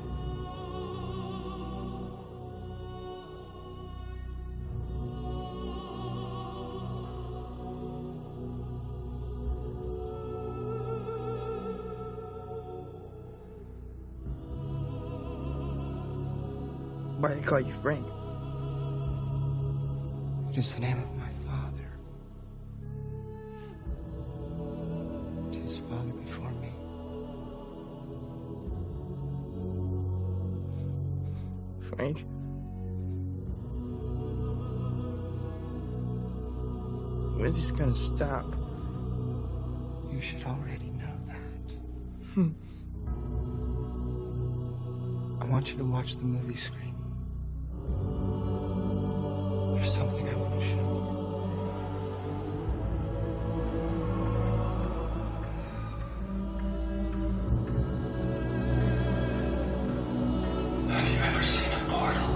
Why do they call you Frank? It is the name of my father. His father before me. Frank? When's this gonna stop? You should already know that. I want you to watch the movie screen. There's something I want to show you. Have you ever seen a portal?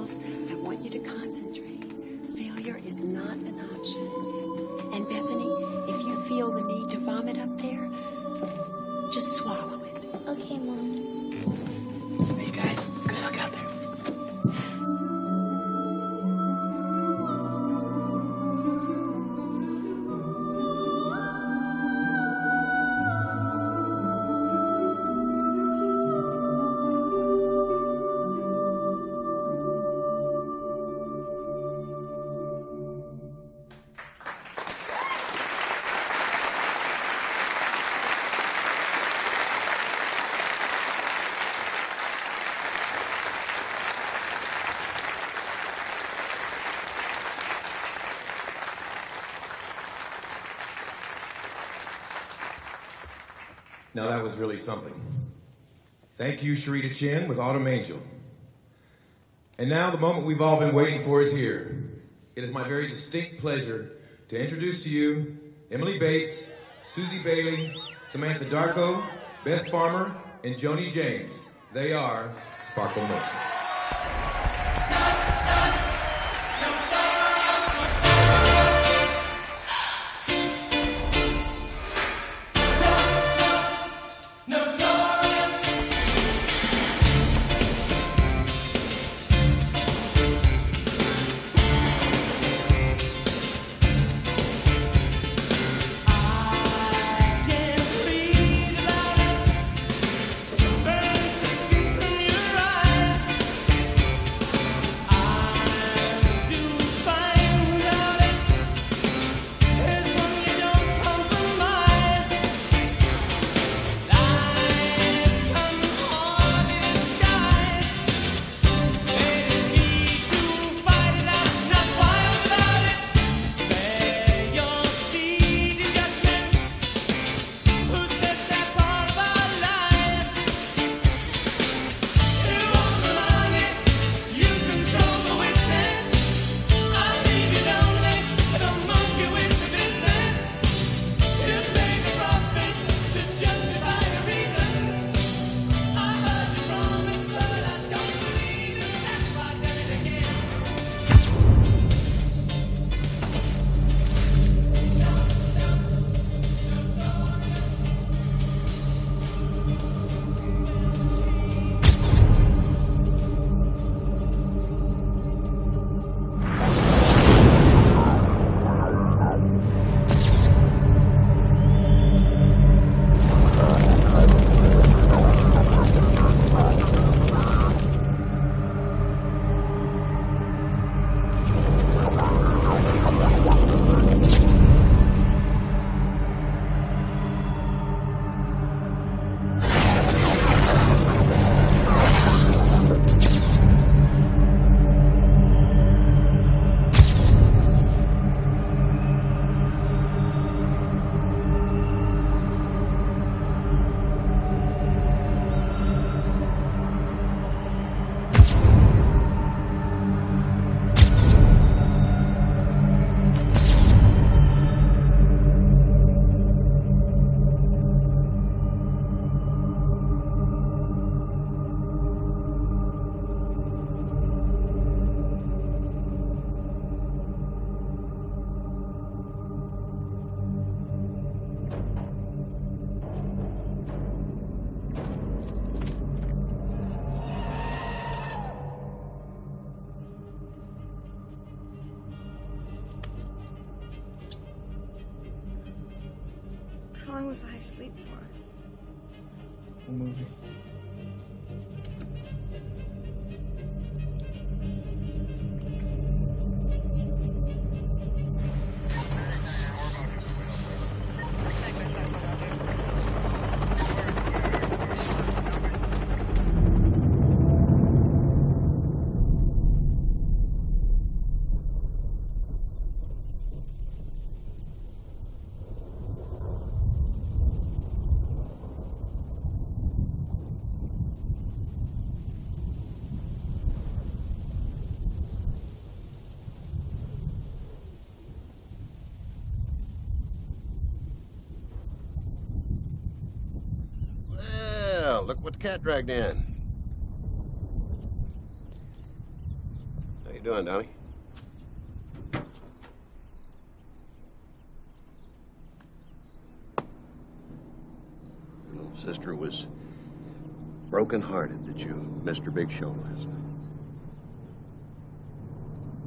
I want you to concentrate. Failure is not an option. And Bethany, if you feel the need to vomit up there, just swallow it. Okay, Mom. Hey, guys, good luck out there. Now that was really something. Thank you, Sharita Chin with Autumn Angel. And now the moment we've all been waiting for is here. It is my very distinct pleasure to introduce to you Emily Bates, Susie Bailey, Samantha Darko, Beth Farmer, and Joni James. They are Sparkle Nation. How long was I asleep for? A movie. Look what the cat dragged in. How you doing, Donnie? Your little sister was broken-hearted that you missed her big show last night.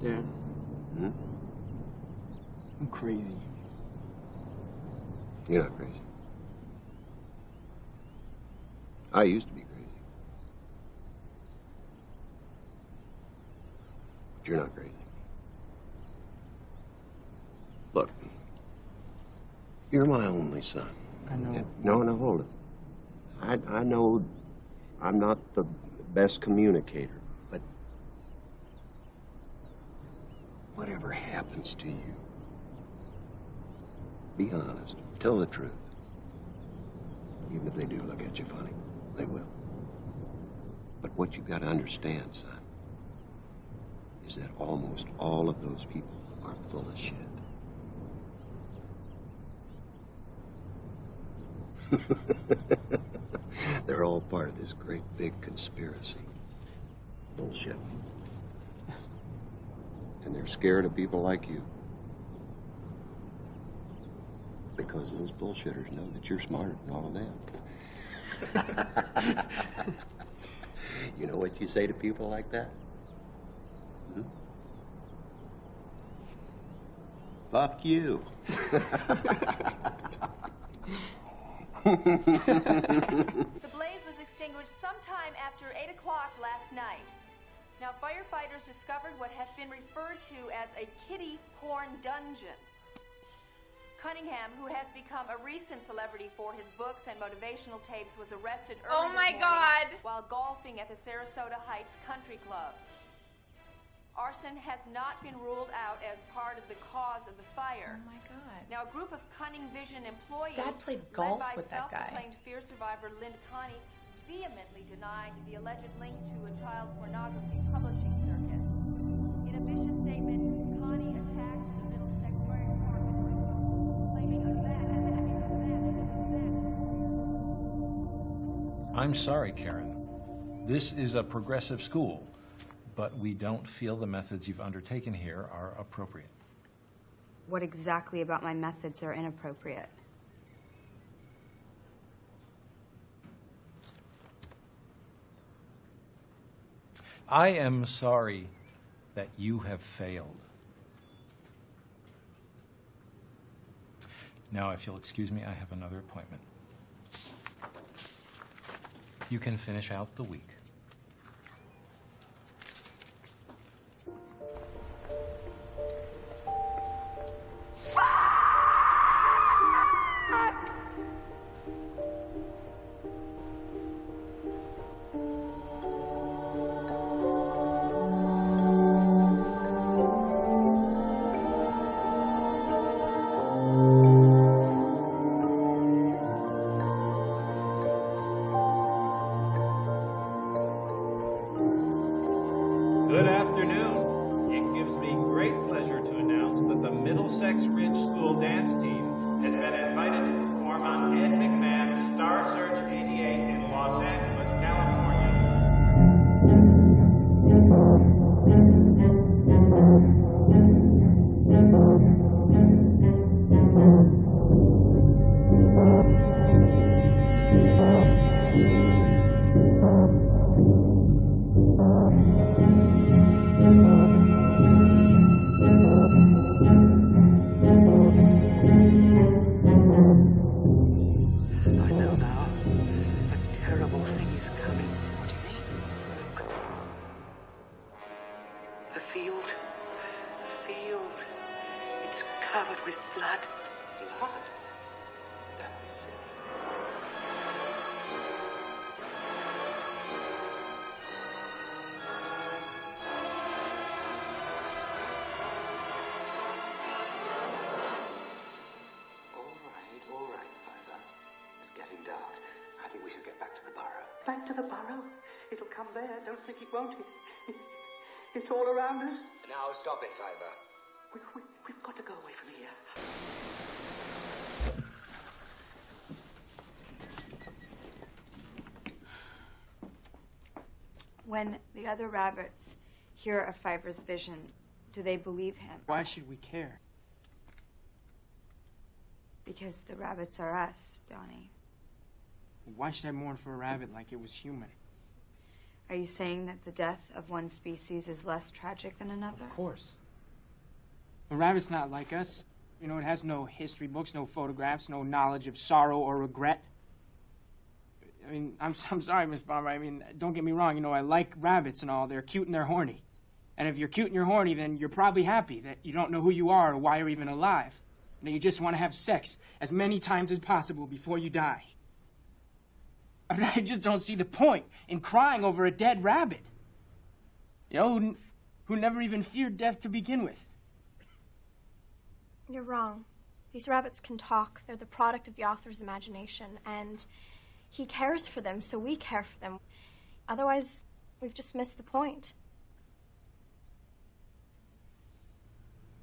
Dad, Hmm? I'm crazy. You're not crazy. I used to be crazy. But you're not crazy. Look, you're my only son. I know. And no, hold it. I know I'm not the best communicator, but whatever happens to you, be honest. Tell the truth. Even if they do look at you funny. They will. But what you've got to understand, son, is that almost all of those people are full of shit. They're all part of this great big conspiracy. Bullshit. And they're scared of people like you. Because those bullshitters know that you're smarter than all of them. You know what you say to people like that? Hmm? Fuck you. The blaze was extinguished sometime after 8 o'clock last night. Now, firefighters discovered what has been referred to as a kiddie porn dungeon. Cunningham, who has become a recent celebrity for his books and motivational tapes, was arrested early this morning while golfing at the Sarasota Heights Country Club. Arson has not been ruled out as part of the cause of the fire. Oh my God. Now, a group of Cunning Vision employees, Dad played golf led by with that guy. self-proclaimed fear survivor Lind Connie, vehemently denied the alleged link to a child pornography publishing circuit. In a vicious statement, Connie attacked the Middlesex Fire Department, claiming a I'm sorry, Karen. This is a progressive school, but we don't feel the methods you've undertaken here are appropriate. What exactly about my methods are inappropriate? I am sorry that you have failed. Now, if you'll excuse me, I have another appointment. You can finish out the week. back to the burrow. Back to the burrow? It'll come there. Don't think it won't. It's all around us. Now stop it, Fiver. We've got to go away from here. When the other rabbits hear of Fiver's vision, do they believe him? Why should we care? Because the rabbits are us, Donnie. Why should I mourn for a rabbit like it was human? Are you saying that the death of one species is less tragic than another? Of course. A rabbit's not like us. You know, it has no history books, no photographs, no knowledge of sorrow or regret. I mean, I'm sorry, Miss Bomber. I mean, don't get me wrong. You know, I like rabbits and all. They're cute and they're horny. And if you're cute and you're horny, then you're probably happy that you don't know who you are or why you're even alive. You know, you just want to have sex as many times as possible before you die. I mean, I just don't see the point in crying over a dead rabbit. You know, who never even feared death to begin with. You're wrong. These rabbits can talk. They're the product of the author's imagination, and he cares for them, so we care for them. Otherwise, we've just missed the point.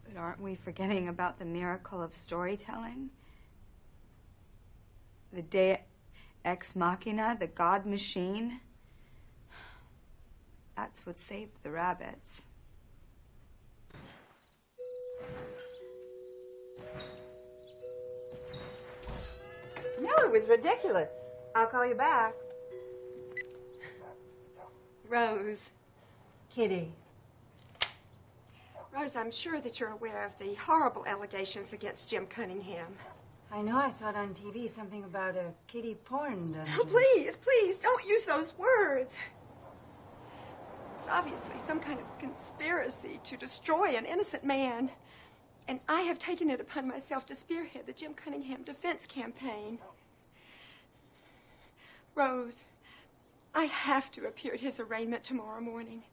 But aren't we forgetting about the miracle of storytelling? The Deus Ex Machina, the God machine. That's what saved the rabbits. No, it was ridiculous. I'll call you back. Rose. Kitty. Rose, I'm sure that you're aware of the horrible allegations against Jim Cunningham. I know, I saw it on TV, something about a kiddie porn dungeon. Oh, please, please, don't use those words. It's obviously some kind of conspiracy to destroy an innocent man. And I have taken it upon myself to spearhead the Jim Cunningham defense campaign. Rose, I have to appear at his arraignment tomorrow morning.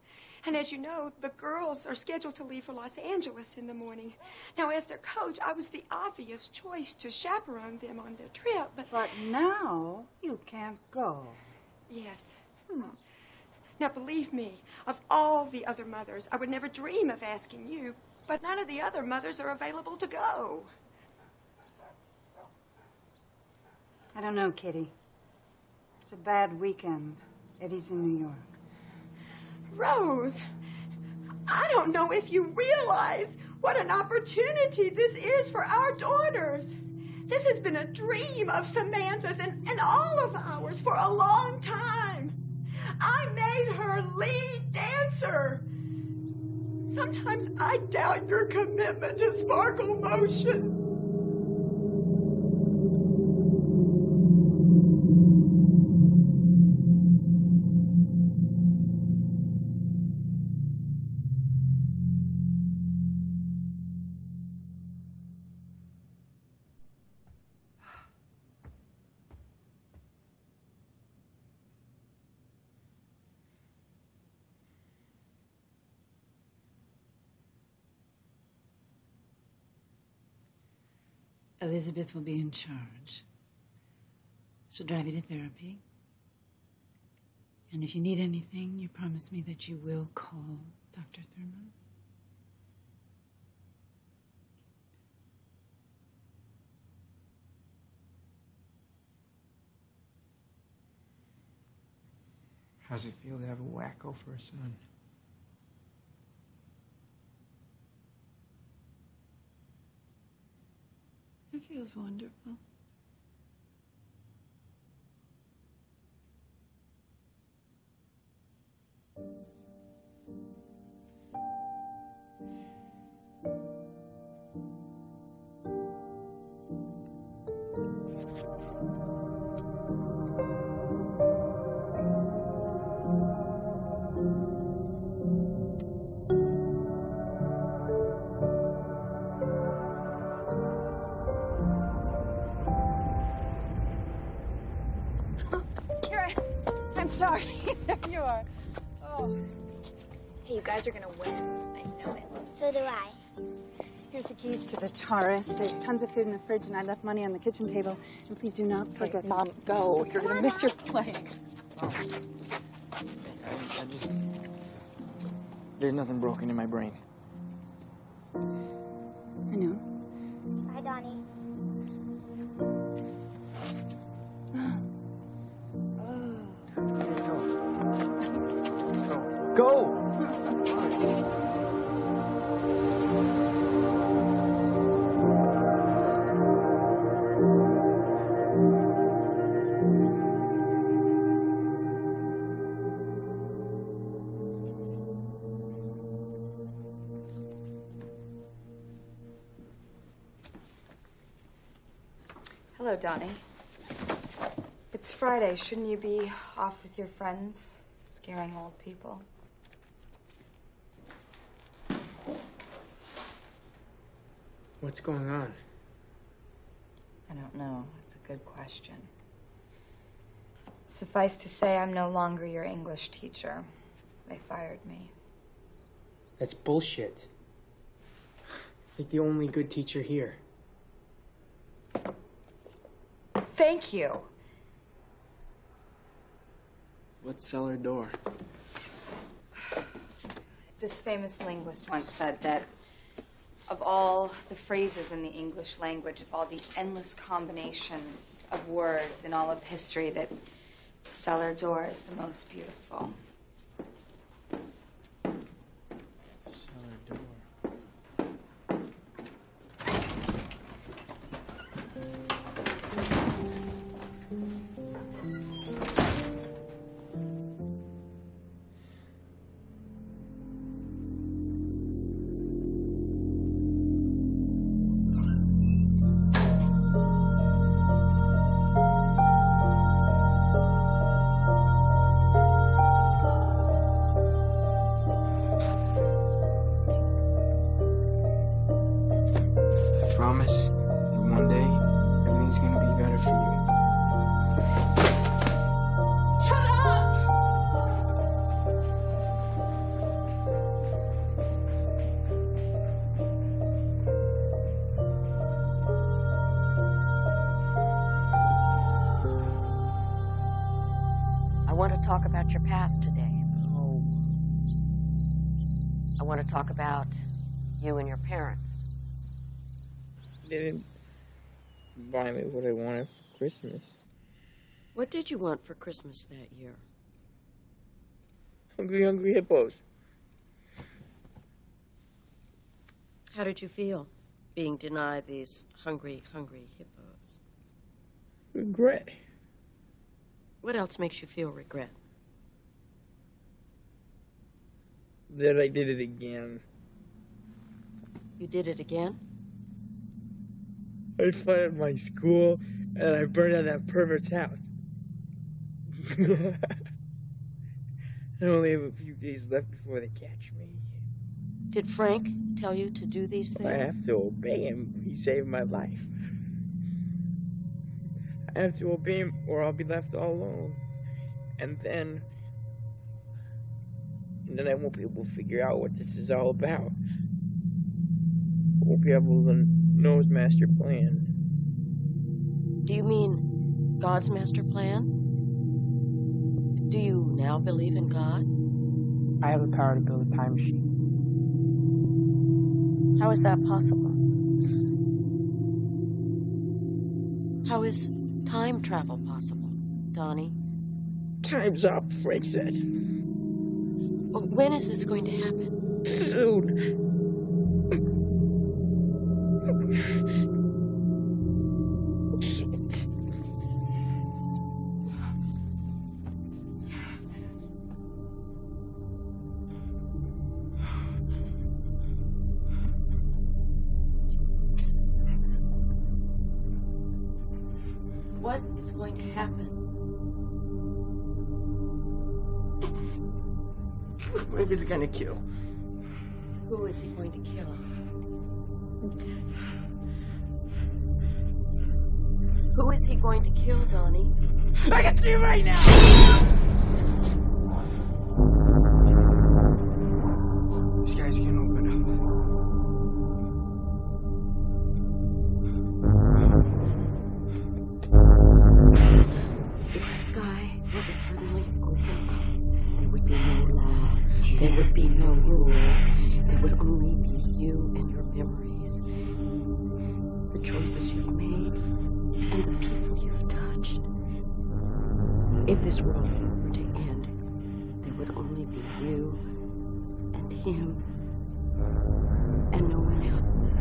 And as you know, the girls are scheduled to leave for Los Angeles in the morning. Now, as their coach, I was the obvious choice to chaperone them on their trip, But now you can't go. Yes. Now, believe me, of all the other mothers, I would never dream of asking you, but none of the other mothers are available to go. I don't know, Kitty. It's a bad weekend. Eddie's in New York. Rose, I don't know if you realize what an opportunity this is for our daughters. This has been a dream of Samantha's and all of ours for a long time. I made her lead dancer. Sometimes I doubt your commitment to Sparkle Motion. Elizabeth will be in charge. She'll drive you to therapy. And if you need anything, you promise me that you will call Dr. Thurman. How's it feel to have a wacko for a son? It feels wonderful. I'm sorry. There you are. Oh. Hey, you guys are gonna win. I know it. So do I. Here's the keys to the Taurus. There's tons of food in the fridge, and I left money on the kitchen table. And please do not forget. Mom, go. You're going to miss your flight. Oh. There's nothing broken in my brain. I know. Bye, Donnie. Go! Hello, Donnie. It's Friday. Shouldn't you be off with your friends, scaring old people? What's going on? I don't know. It's a good question. Suffice to say, I'm no longer your English teacher. They fired me. That's bullshit. Like the only good teacher here. Thank you. Let's sell her door. This famous linguist once said that of all the phrases in the English language, of all the endless combinations of words in all of history, that cellar door is the most beautiful. Cellar door. Promise that one day everything's gonna be better for you. Shut up! I want to talk about your past today. Oh. I want to talk about you and your parents. Didn't buy me what I wanted for Christmas. What did you want for Christmas that year? Hungry hippos. How did you feel being denied these hungry hippos? Regret. What else makes you feel regret? That I did it again. You did it again? I flooded my school, and I burned down that pervert's house. I only have a few days left before they catch me. Did Frank tell you to do these things? I have to obey him. He saved my life. I have to obey him, or I'll be left all alone. And then I won't be able to figure out what this is all about. I won't be able to know his master plan. Do you mean God's master plan? Do you now believe in God? I have the power to build a time machine. How is that possible? How is time travel possible, Donnie? Time's up, Frank said. When is this going to happen? Soon. What is going to happen? Frank's gonna kill. Who is he going to kill? Who is he going to kill, Donnie? I can see it right now! This guy's getting open up. suddenly open up, there would be no law, there would be no rule, there would only be you and your memories, the choices you've made, and the people you've touched. If this world were to end, there would only be you and him and no one else.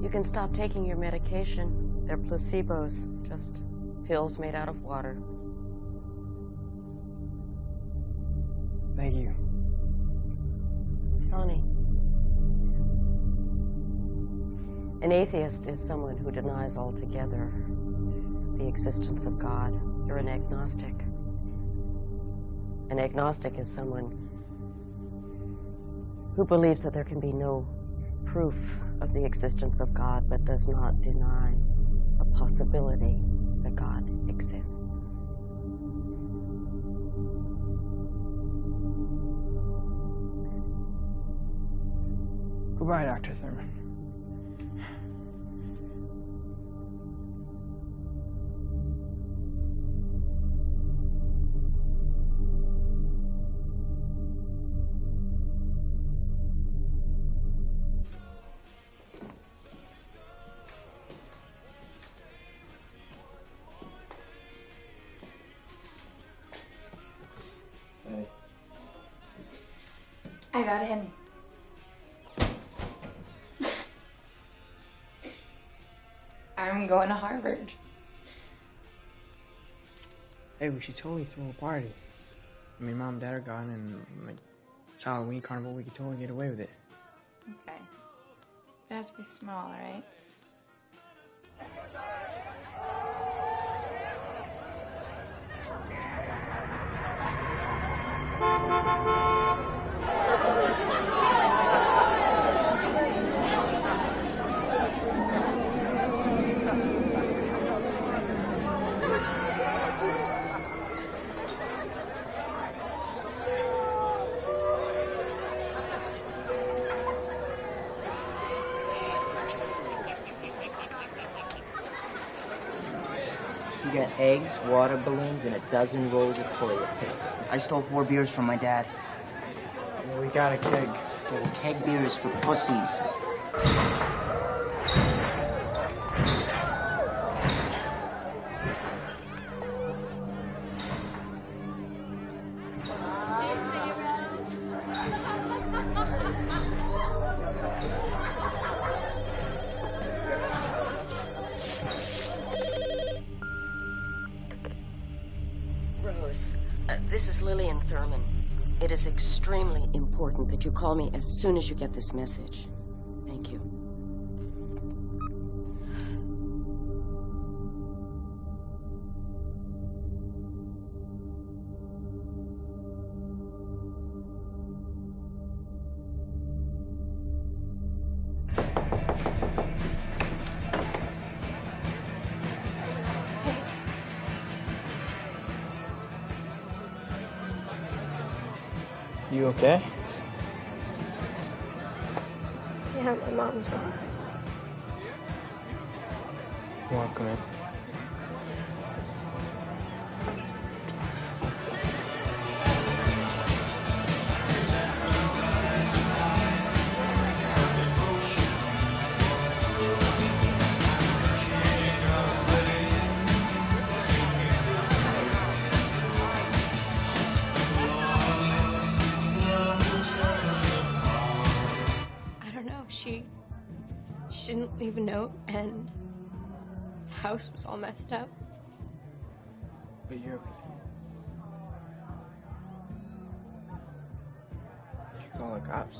You can stop taking your medication. They're placebos, just pills made out of water. Thank you. Donnie. An atheist is someone who denies altogether the existence of God. You're an agnostic. An agnostic is someone who believes that there can be no proof of the existence of God, but does not deny the possibility that God exists. Goodbye, Dr. Thurman. I got him. I'm going to Harvard. Hey, we should totally throw a party. I mean, Mom and Dad are gone, and like, it's Halloween carnival. We could totally get away with it. Okay. It has to be small, right? You got eggs, water balloons, and a dozen rolls of toilet paper. I stole 4 beers from my dad. Well, we got a keg. Full keg beers for pussies. Rose, this is Lillian Thurman. It is extremely important that you call me as soon as you get this message. Thank you. You okay? Yeah, my mom's gone. You want to come in? She didn't leave a note, and the house was all messed up. But you're okay. Did you call the cops?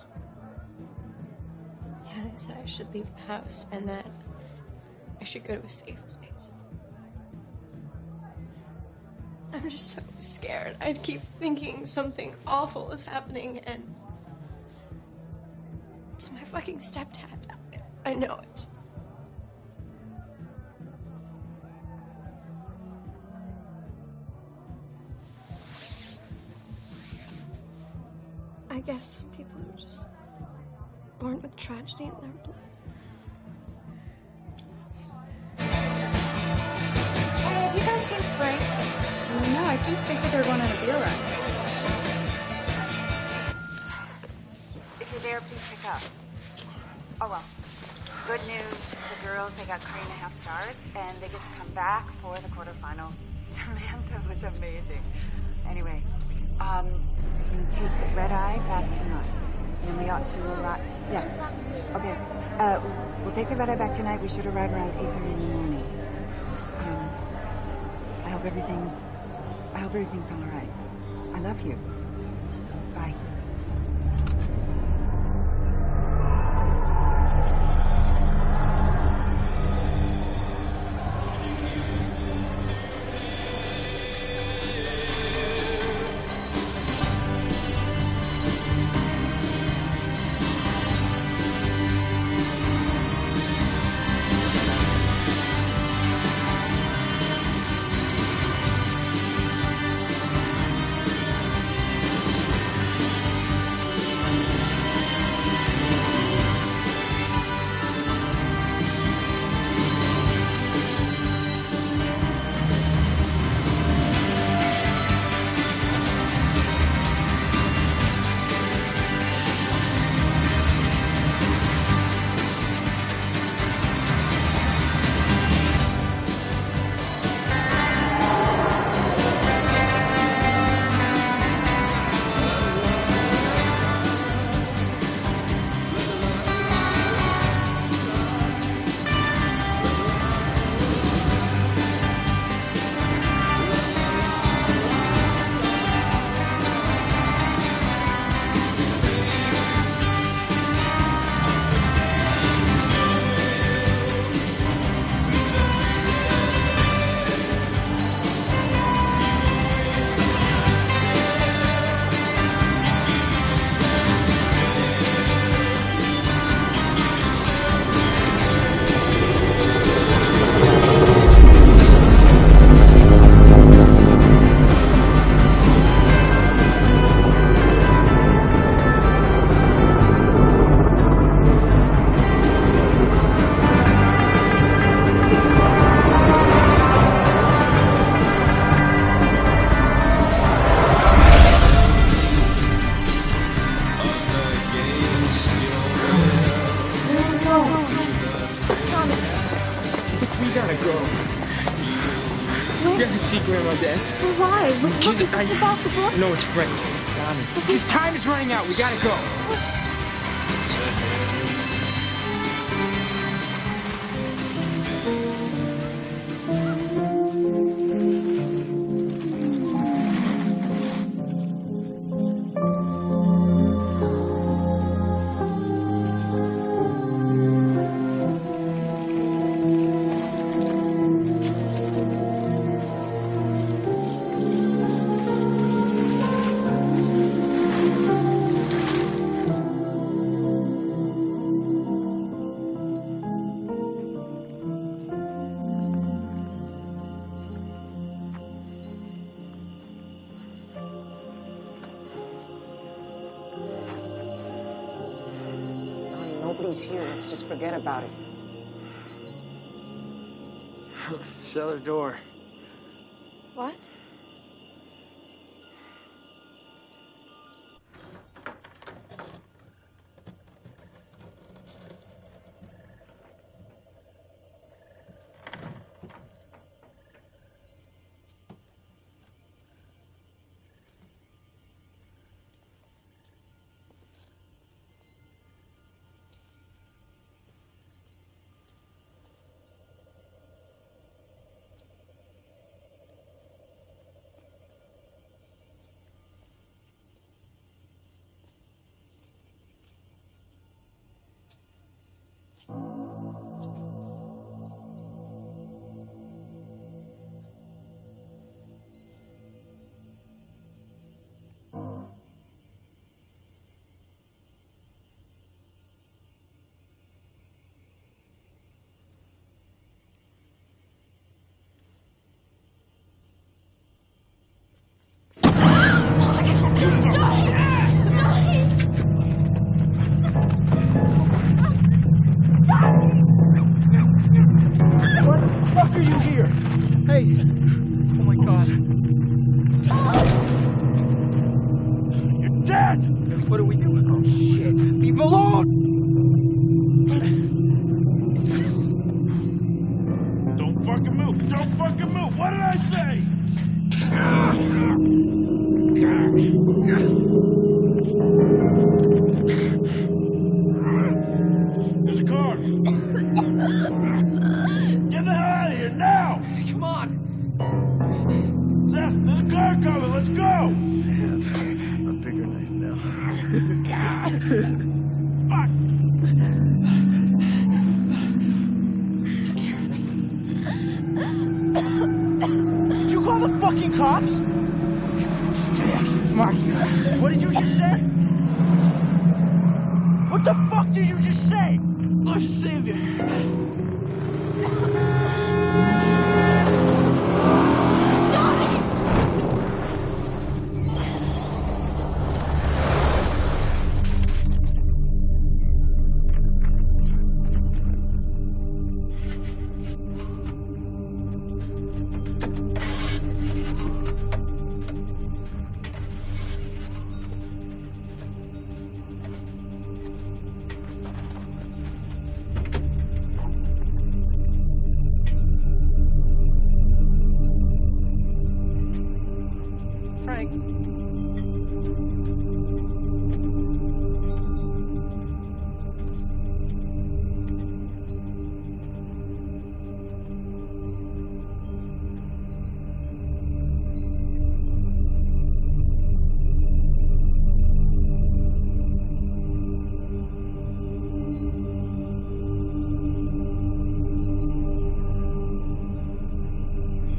Yeah, they said I should leave the house and that I should go to a safe place. I'm just so scared. I'd keep thinking something awful is happening, and it's my fucking stepdad. I know it. I guess some people are just born with tragedy in their blood. Have you guys seen Frank? No, I think they said they were going on a beer run. If you're there, please pick up. Oh, well. Good news. The girls, they got 3.5 stars, and they get to come back for the quarterfinals. Samantha was amazing. Anyway, we take the red eye back tonight. And we ought to arrive. Yeah. Okay. We'll take the red eye back tonight. We should arrive around 8:30 in the morning. I hope everything's all right. I love you. Bye. Why? Look, is this about the book? No, it's Frank. His time is running out. We gotta go. Nobody's here. Let's just forget about it. Cellar door. What? What did I say? There's a car. Get the hell out of here now! Come on. Seth, there's a car coming. Let's go. I have a bigger knife now. Fuck. Did you call the fucking cops? Mark, what did you just say? What the fuck did you just say? Our savior. Frank.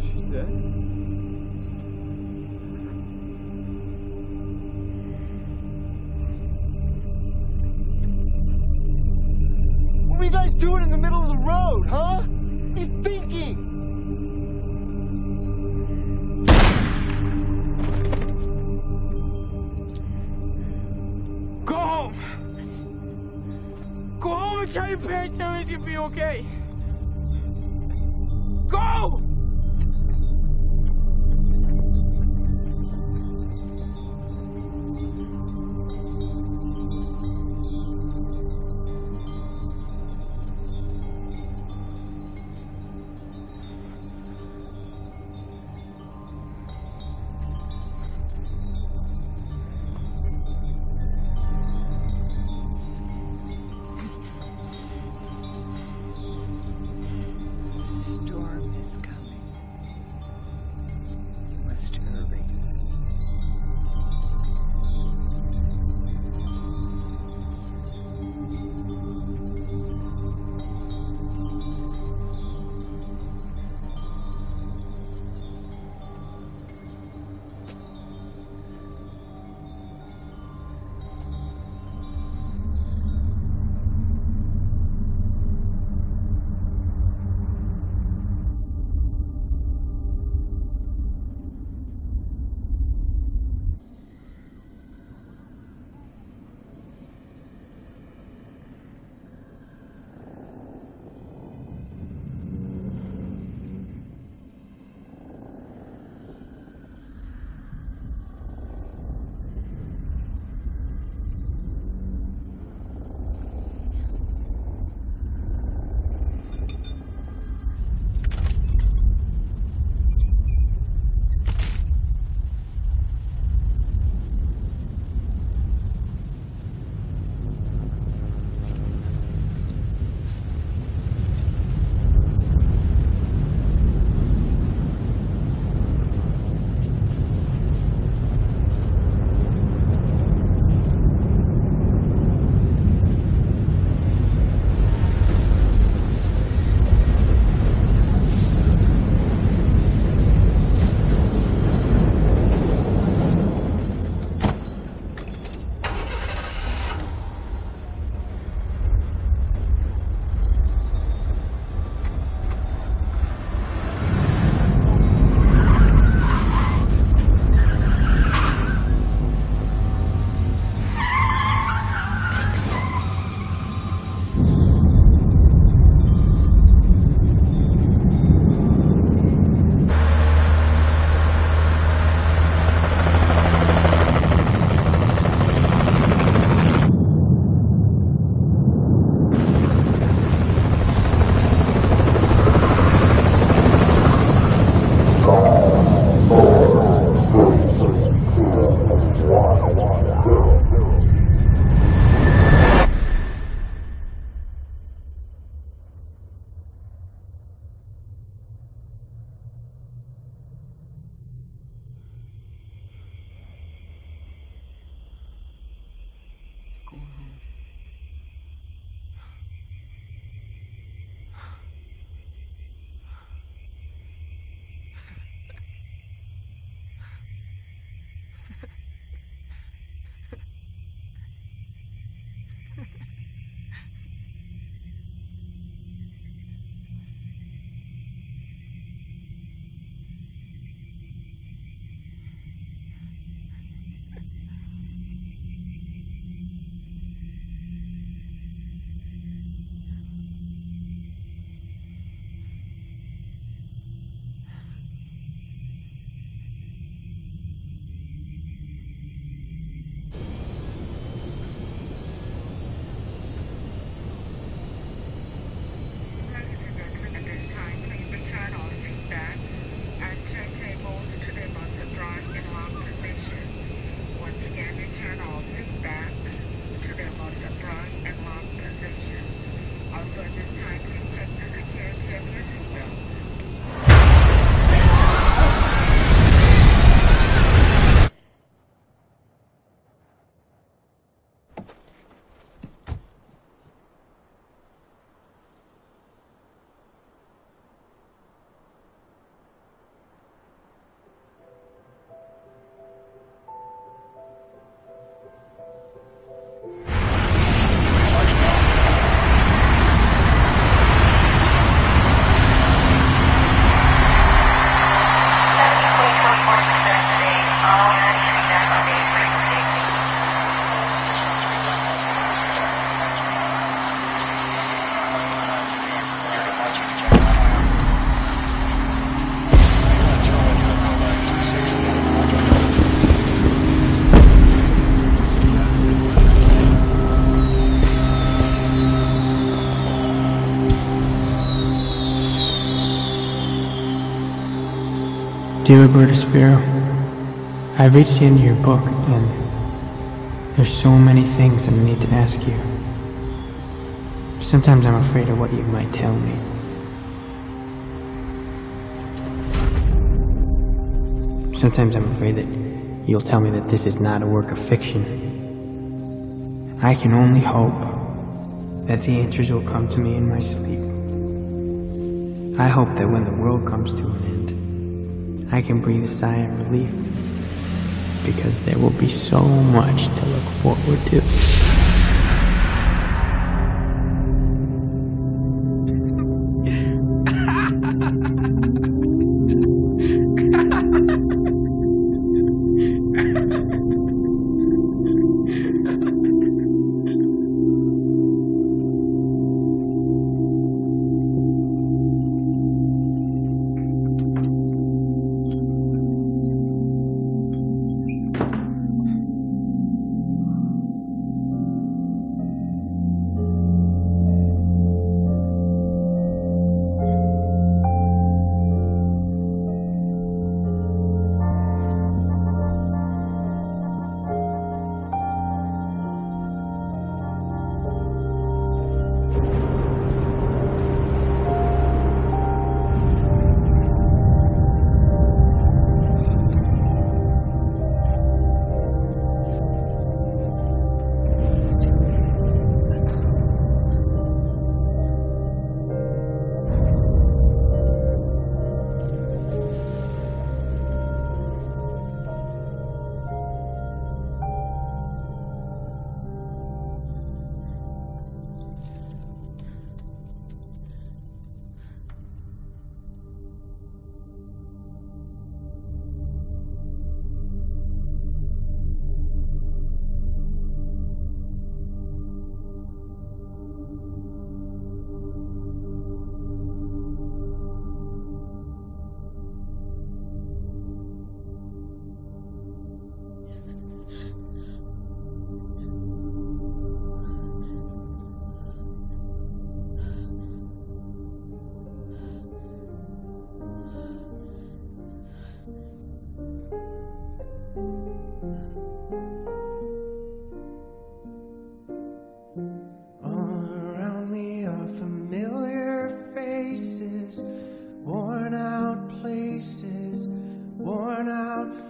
She dead? What were you guys doing in the middle of the road, huh? What are you thinking? Go home. Go home and tell your parents everything's gonna be okay. Go! The storm is coming. Dear Roberta Spiro, I've reached the end of your book, and there's so many things that I need to ask you. Sometimes I'm afraid of what you might tell me. Sometimes I'm afraid that you'll tell me that this is not a work of fiction. I can only hope that the answers will come to me in my sleep. I hope that when the world comes to an end, I can breathe a sigh of relief, because there will be so much to look forward to.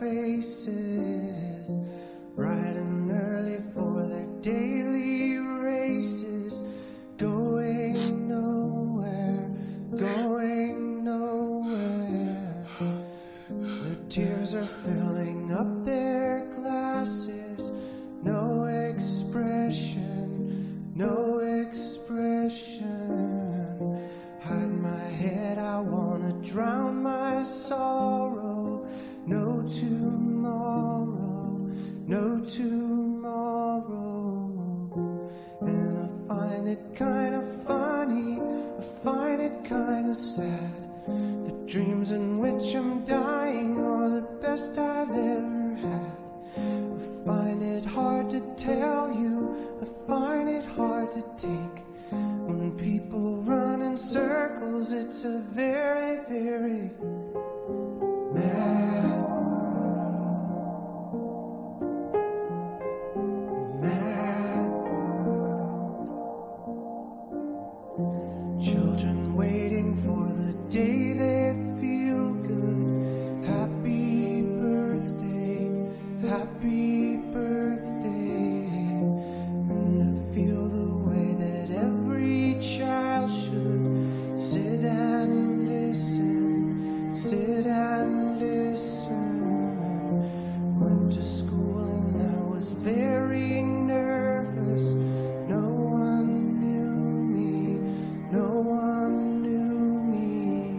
faces, bright and early for their daily races, going nowhere, going nowhere. Their tears are filling up their voices, no expression, no expression. Hide my head, I wanna drown my sorrow. No tomorrow, no tomorrow. And I find it kind of funny, I find it kind of sad. The dreams in which I'm dying are the best I've ever had. I find it hard to tell you, I find it hard to take. When people run in circles, it's a very, very mad world. Mad world. Children waiting for the day they feel good. Happy birthday, happy birthday. And I feel the way that every child should sit and listen, sit and listen. Went to school and I was very nervous. No one knew me, no one knew me.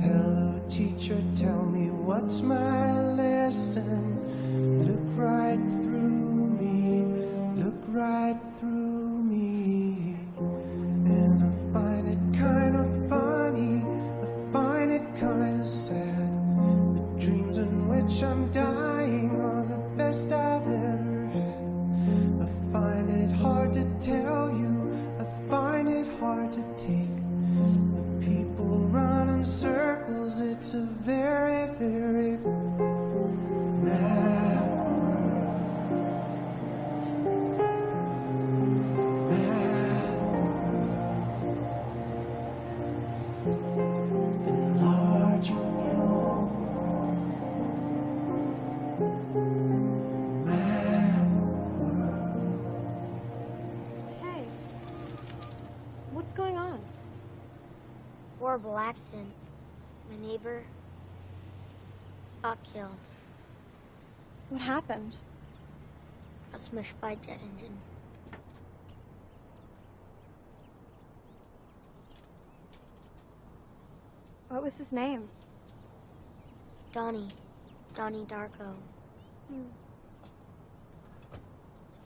Hello teacher, tell me what's my lesson. Look right through me, look right through me. And I find it kind of funny, I find it kind of sad. The dreams in which I'm dying are the best I've ever had. I find it hard to tell you, I find it hard to take. When people run in circles, it's a very, very mad world. Mad world. Enlarging your mad world. Hey, what's going on? Horrible accident. My neighbor got killed. What happened? Got smushed by a jet engine. What was his name? Donnie Darko. I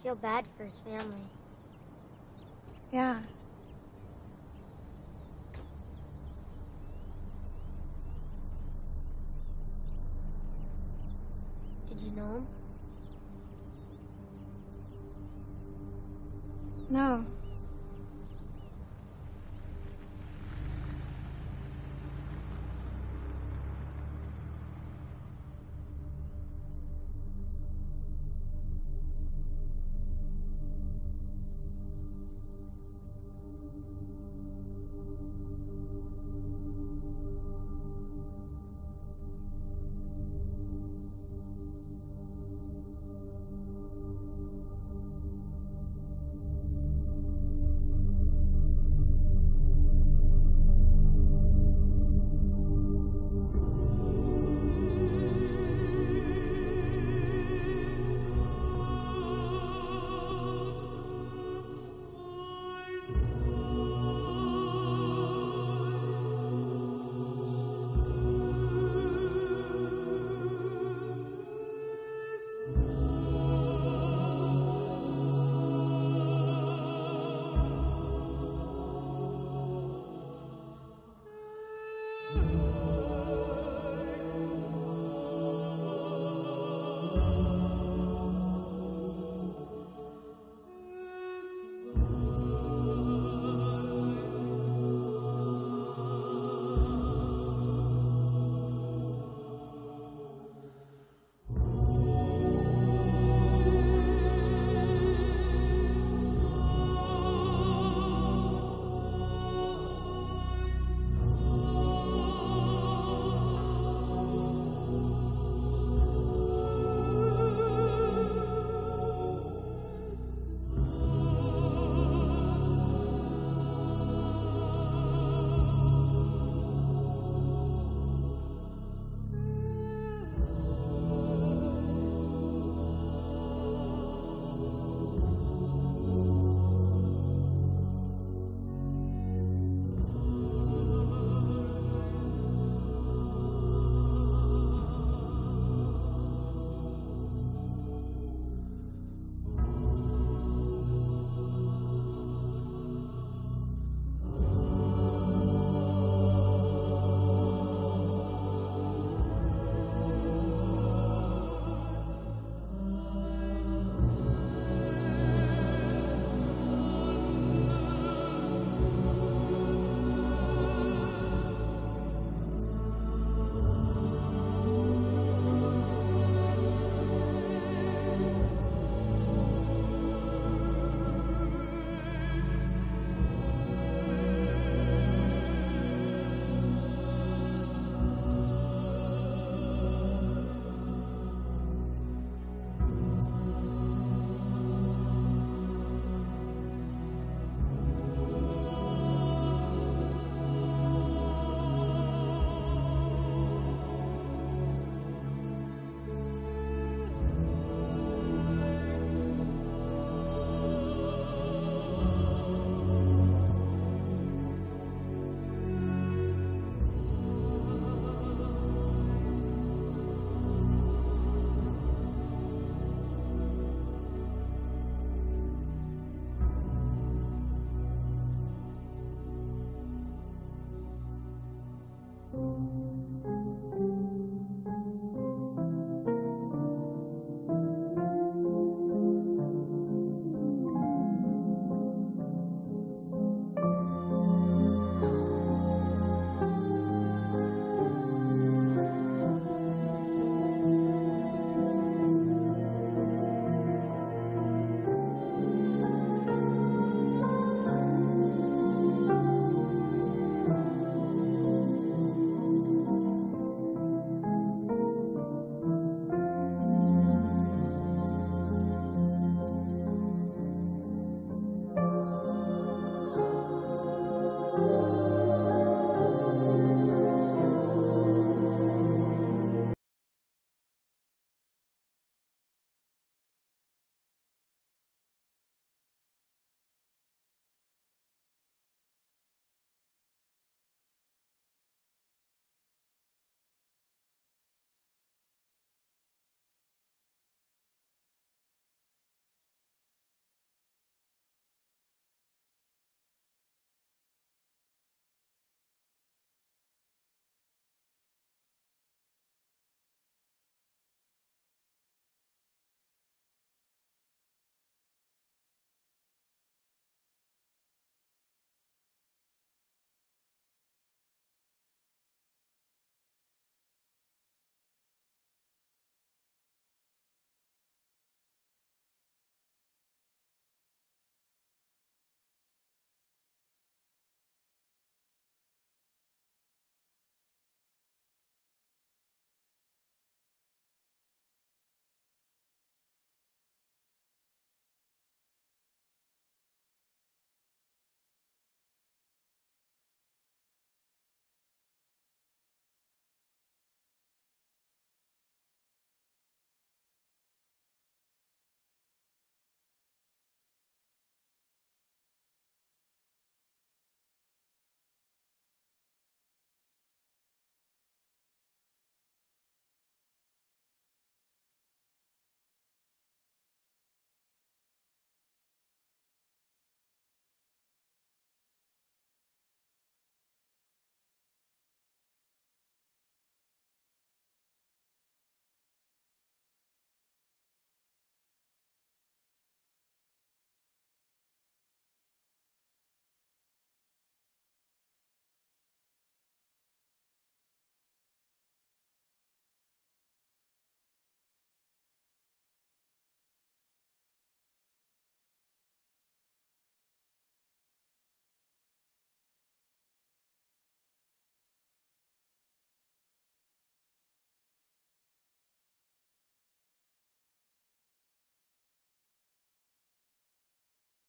feel bad for his family. Yeah. Did you know him? No.